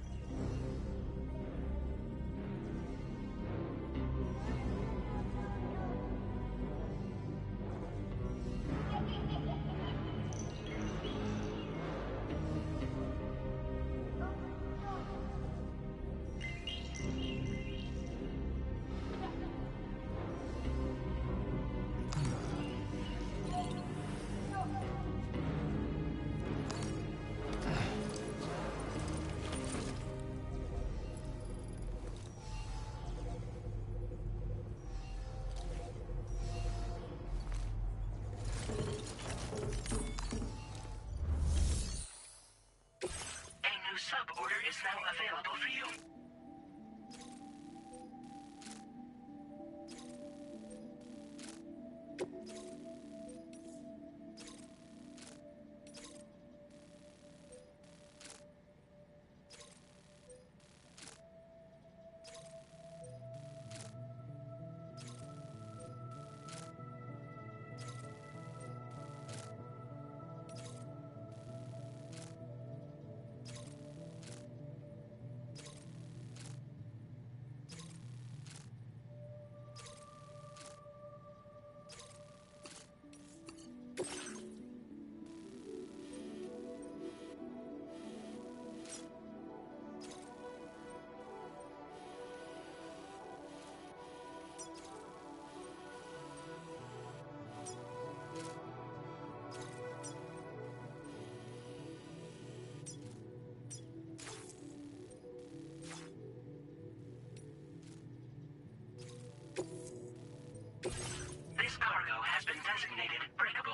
A new sub-order is now available for you. This cargo has been designated breakable.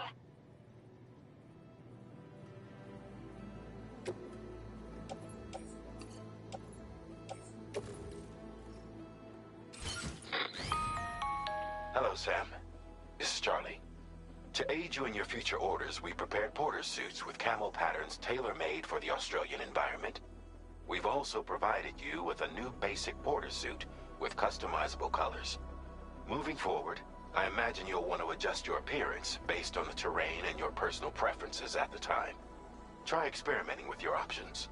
Hello, Sam. This is Charlie. To aid you in your future orders, we prepared porter suits with camel patterns tailor-made for the Australian environment. We've also provided you with a new basic porter suit with customizable colors. Moving forward, I imagine you'll want to adjust your appearance based on the terrain and your personal preferences at the time. Try experimenting with your options.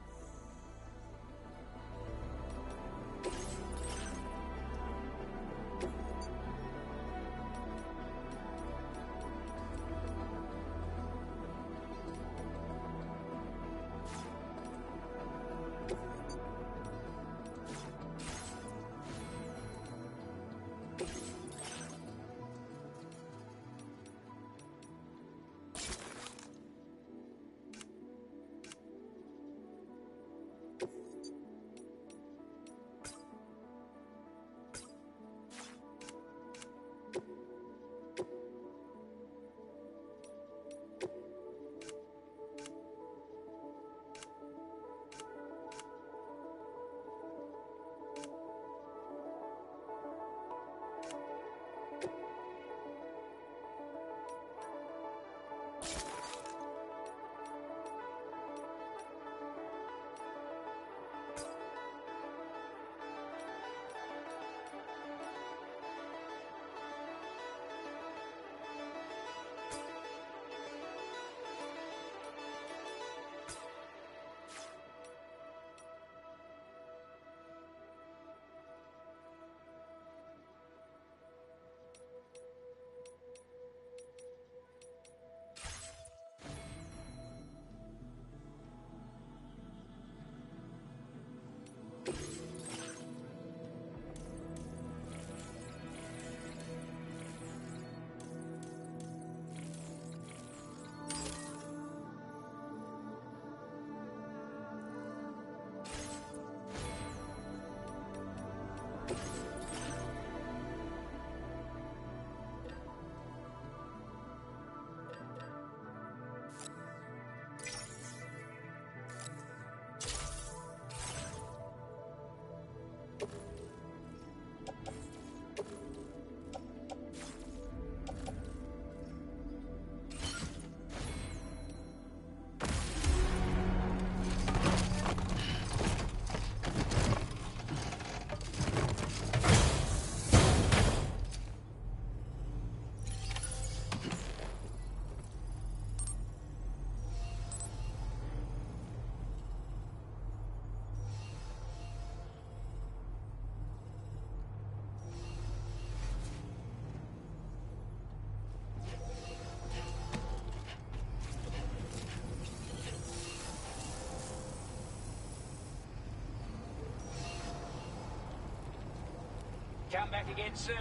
Come back again soon.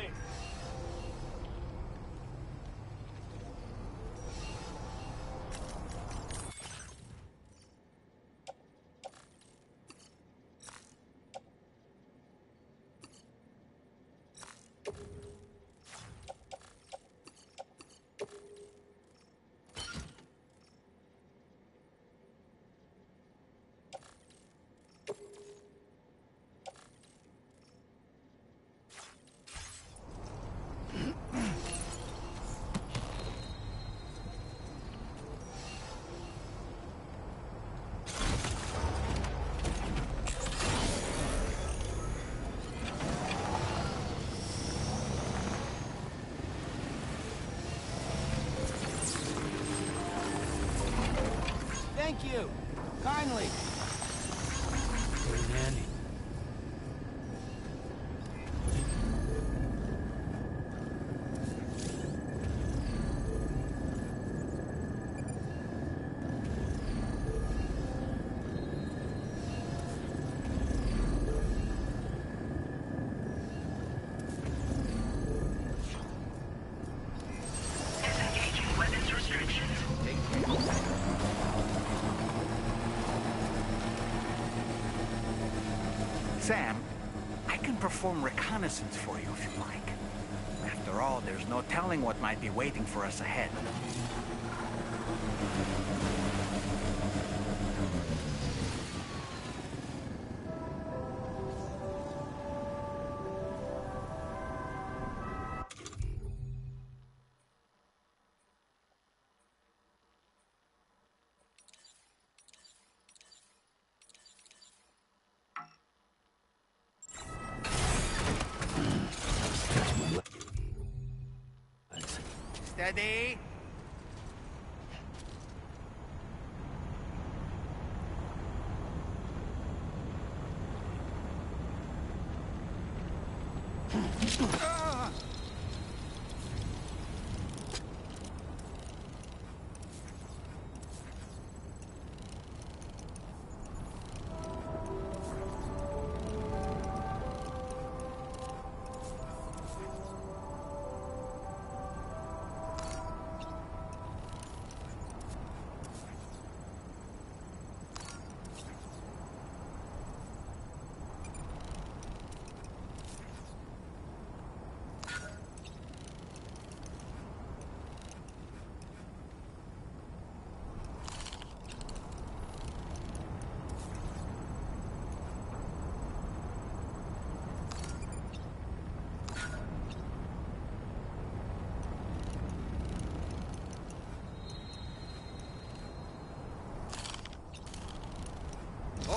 Thank you. Kindly. Where's Andy? Disengaging weapons restrictions. Sam, I can perform reconnaissance for you if you like. After all, there's no telling what might be waiting for us ahead. Steady.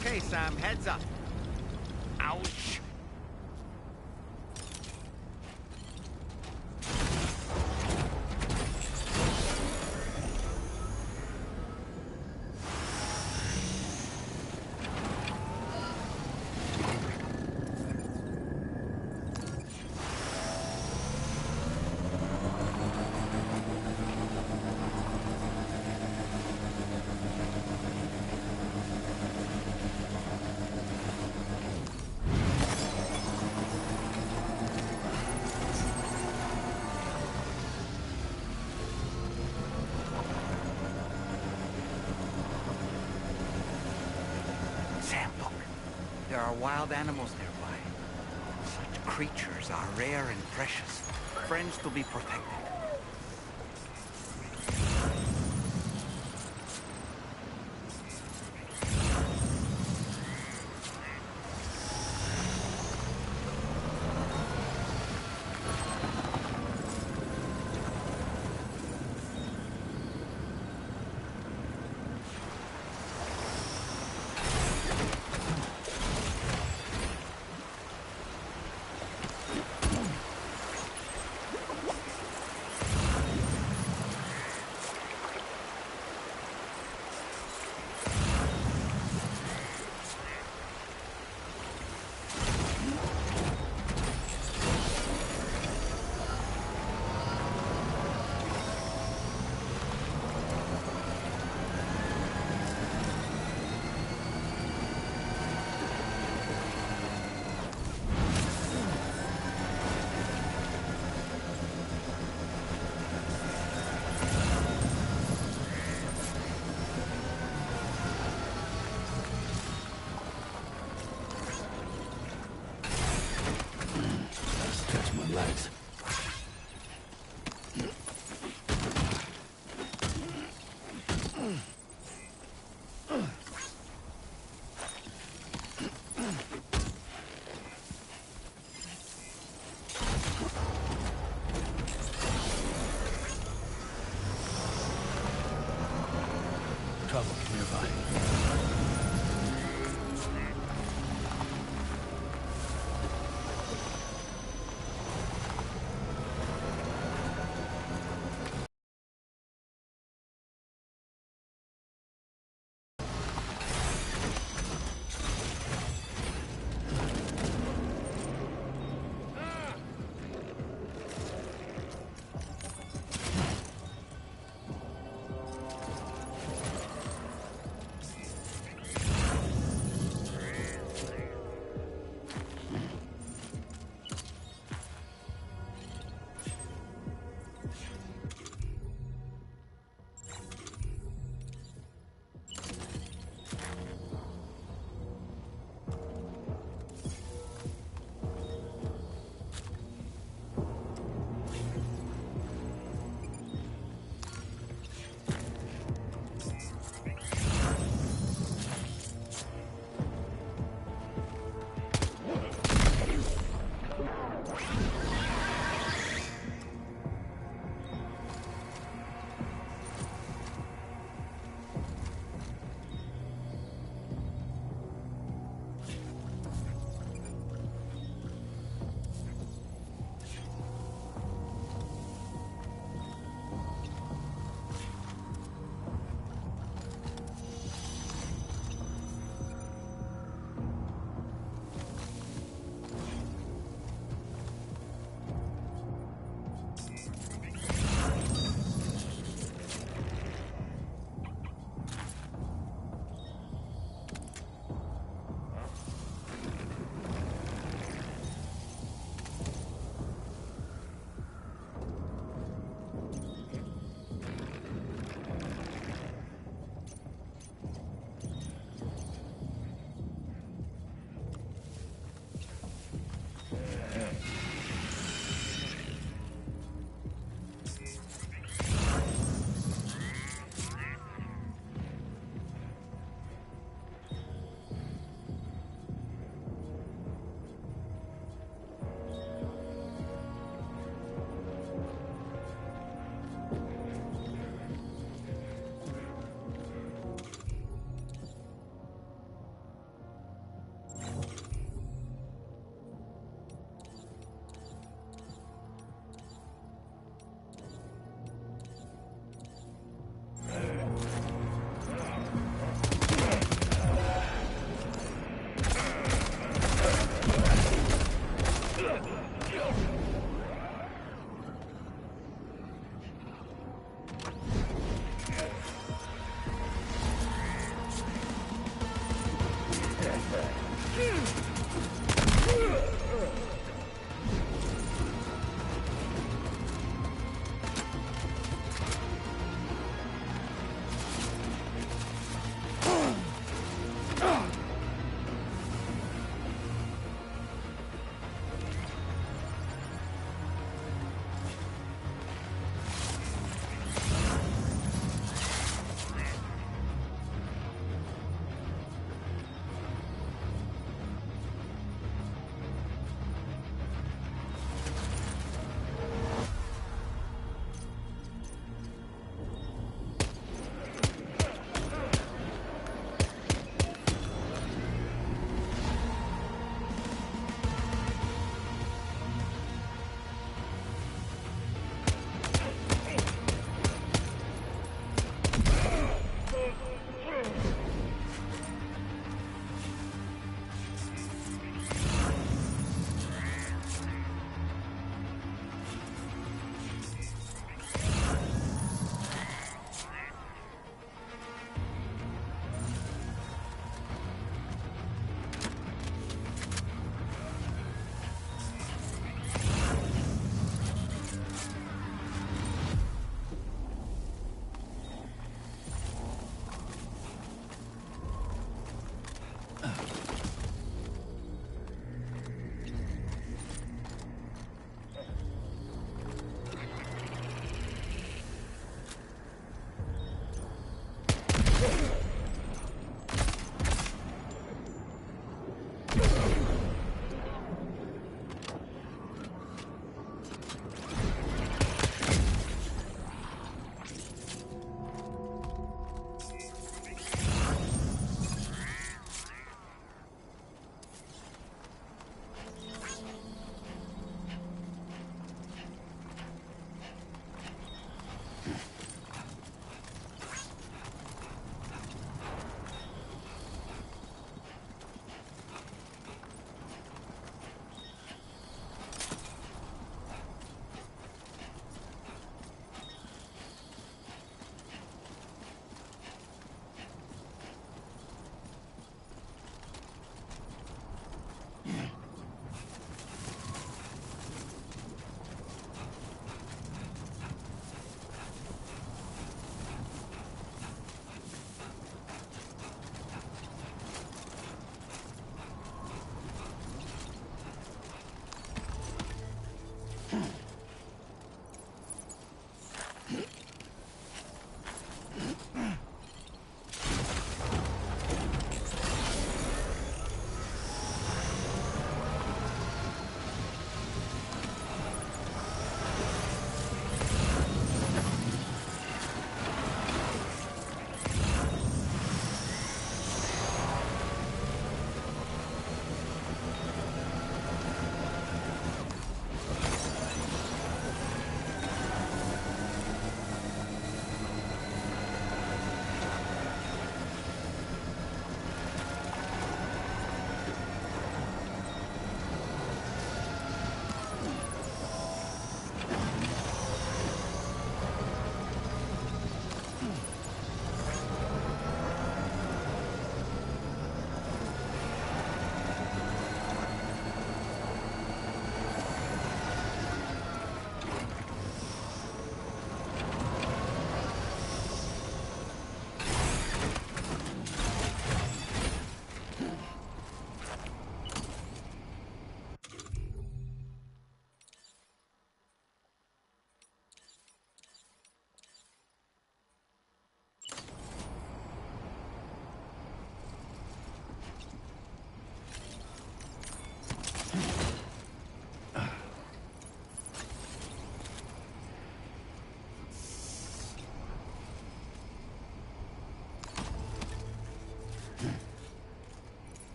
Okay, Sam, heads up. Ouch. Sam, look. There are wild animals nearby. Such creatures are rare and precious. Friends to be protected. legs. Trouble nearby.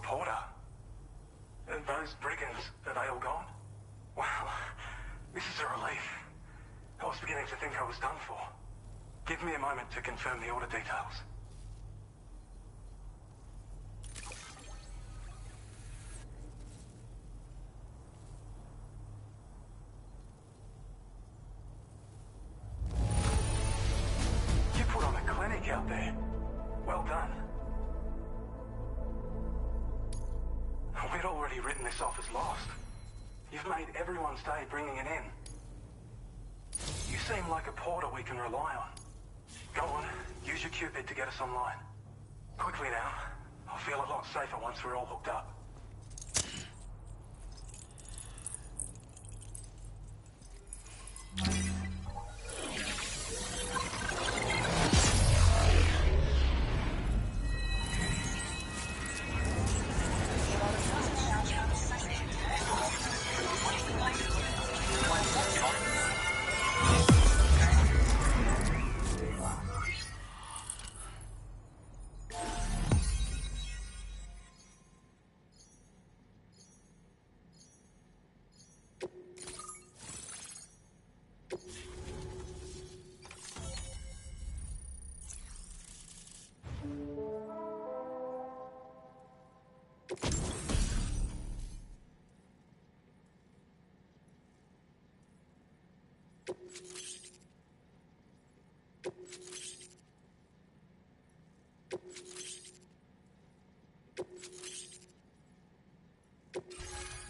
Porter. Those brigands, are they all gone? Well, this is a relief. I was beginning to think I was done for. Give me a moment to confirm the order details. You put on a clinic out there. Well done. We'd already written this off as lost. You've made everyone's day bringing it in. You seem like a porter we can rely on. Go on, use your Cupid to get us online. Quickly now. I'll feel a lot safer once we're all hooked up.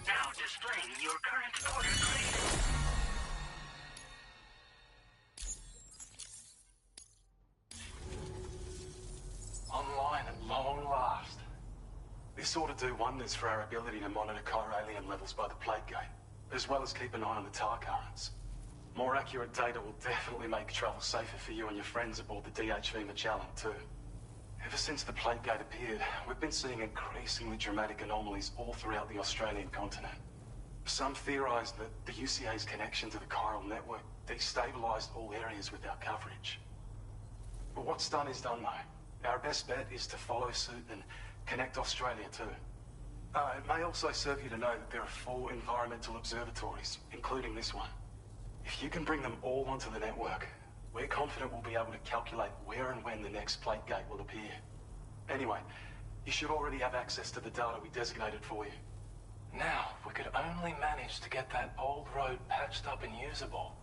Now displaying your current order grade. Online at long last. This ought to do wonders for our ability to monitor chiralium levels by the plate gate, as well as keep an eye on the tar currents. More accurate data will definitely make travel safer for you and your friends aboard the DHV Magellan, too. Ever since the plate gate appeared, we've been seeing increasingly dramatic anomalies all throughout the Australian continent. Some theorize that the UCA's connection to the chiral network destabilized all areas with our coverage. But what's done is done, though. Our best bet is to follow suit and connect Australia, too. It may also serve you to know that there are 4 environmental observatories, including this one. If you can bring them all onto the network, we're confident we'll be able to calculate where and when the next plate gate will appear. Anyway, you should already have access to the data we designated for you. Now, if we could only manage to get that old road patched up and usable.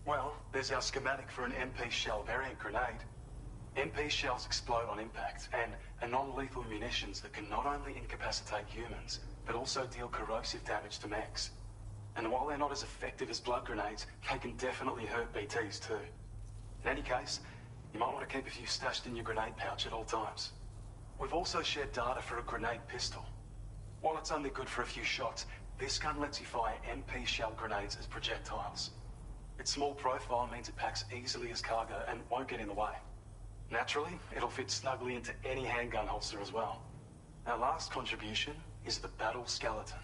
Well, there's our schematic for an MP shell variant grenade. MP shells explode on impact, and are non-lethal munitions that can not only incapacitate humans, but also deal corrosive damage to mechs. And while they're not as effective as blood grenades, they can definitely hurt BTs too. In any case, you might want to keep a few stashed in your grenade pouch at all times. We've also shared data for a grenade pistol. While it's only good for a few shots, this gun lets you fire MP shell grenades as projectiles. Its small profile means it packs easily as cargo and won't get in the way. Naturally, it'll fit snugly into any handgun holster as well. Our last contribution is the battle skeleton.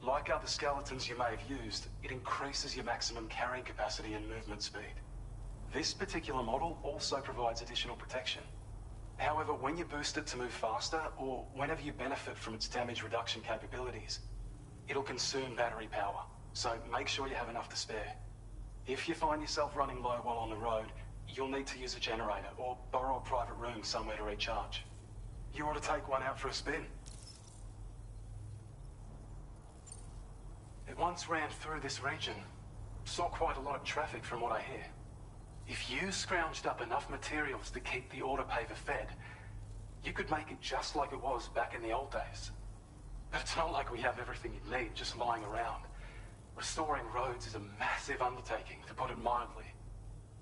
Like other skeletons you may have used, it increases your maximum carrying capacity and movement speed. This particular model also provides additional protection. However, when you boost it to move faster, or whenever you benefit from its damage reduction capabilities, it'll consume battery power, so make sure you have enough to spare. If you find yourself running low while on the road, you'll need to use a generator or borrow a private room somewhere to recharge. You ought to take one out for a spin. It once ran through this region. Saw quite a lot of traffic from what I hear. If you scrounged up enough materials to keep the autopaver fed, you could make it just like it was back in the old days. But it's not like we have everything you need just lying around. Restoring roads is a massive undertaking, to put it mildly.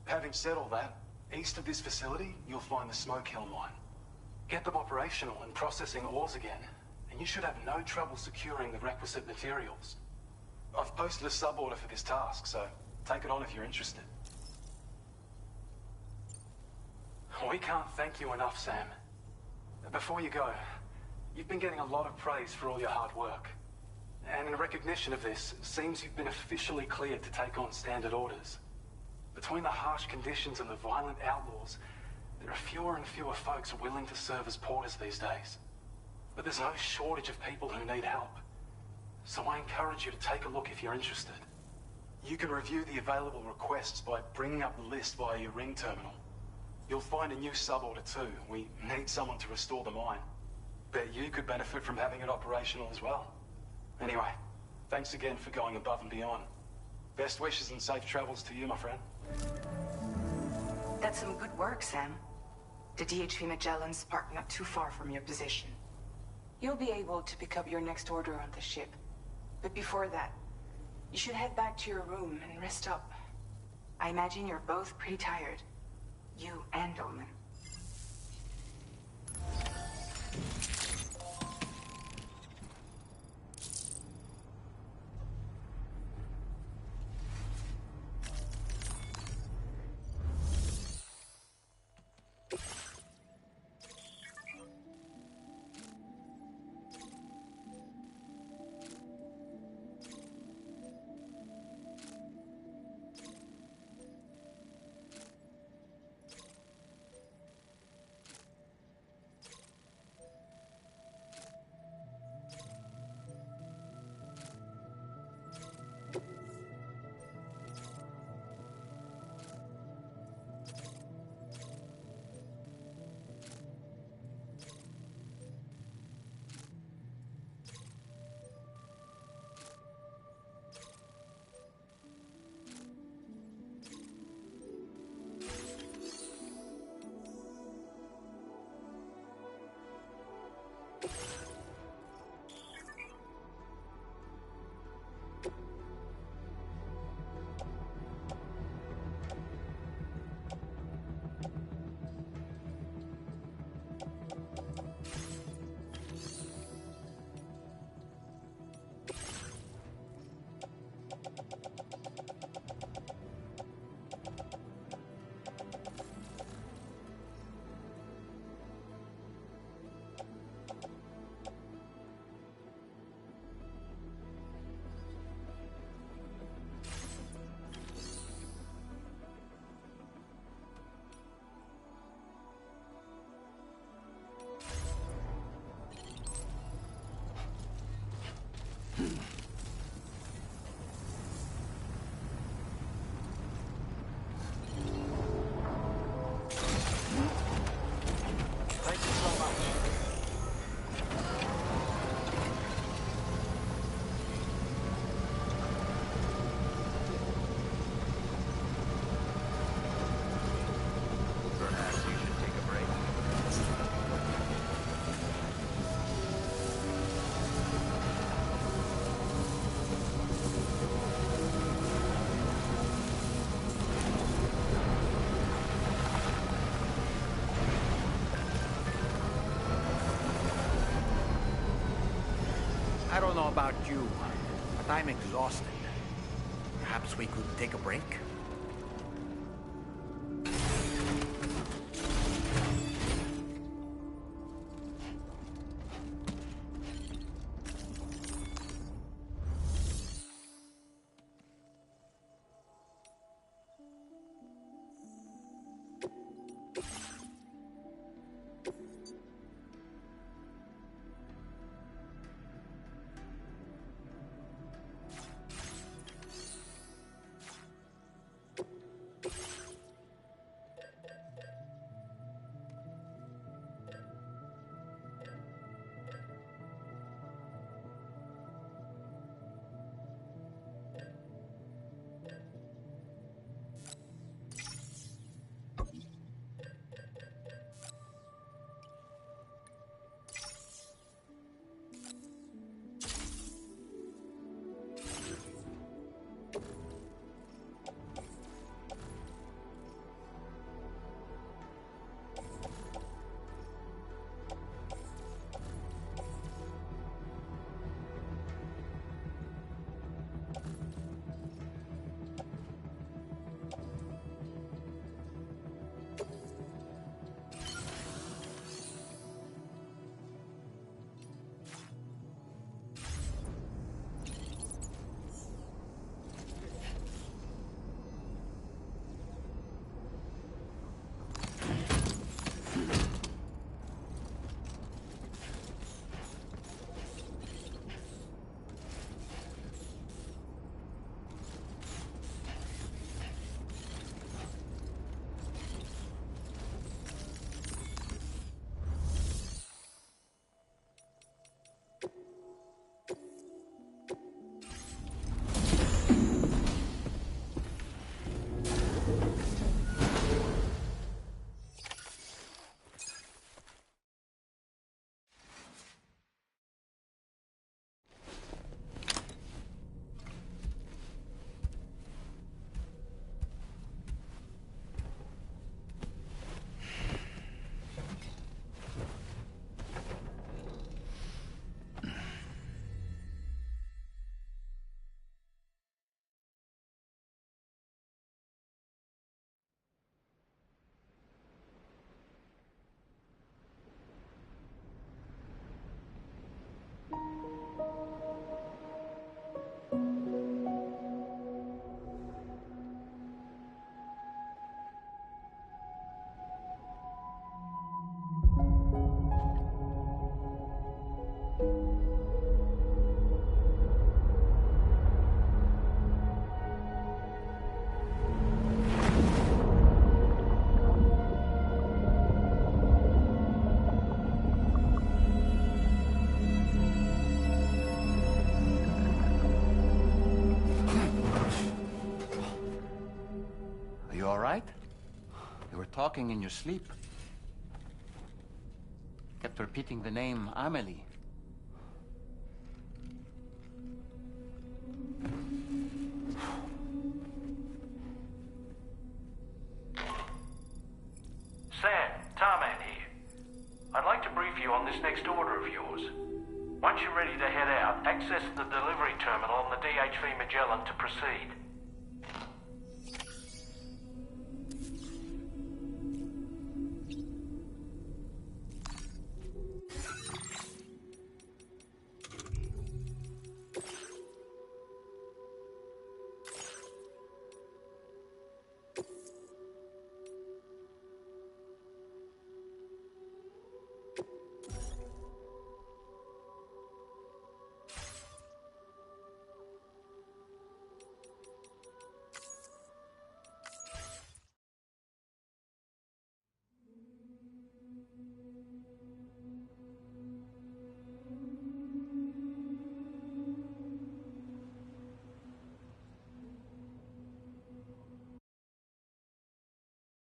Having said all that, east of this facility, you'll find the Smoke Hill mine. Get them operational and processing ores again, and you should have no trouble securing the requisite materials. I've posted a sub-order for this task, so take it on if you're interested. We can't thank you enough, Sam. Before you go, You've been getting a lot of praise for all your hard work. And in recognition of this, it seems you've been officially cleared to take on standard orders. Between the harsh conditions and the violent outlaws, there are fewer and fewer folks willing to serve as porters these days. But there's no shortage of people who need help. So I encourage you to take a look if you're interested. You can review the available requests by bringing up the list via your ring terminal. You'll find a new sub-order too. We need someone to restore the mine. Bet you could benefit from having it operational as well. Anyway, thanks again for going above and beyond. Best wishes and safe travels to you, my friend. That's some good work, Sam. The DHV Magellan's parked not too far from your position. You'll be able to pick up your next order on the ship. But before that, you should head back to your room and rest up. I imagine you're both pretty tired. You and Dolman. I don't know about you, but I'm exhausted. Perhaps we could take a break? talking in your sleep. Kept repeating the name Amelie. Sam, Tarman here. I'd like to brief you on this next order of yours. Once you're ready to head out, access the delivery terminal on the DHV Magellan to proceed.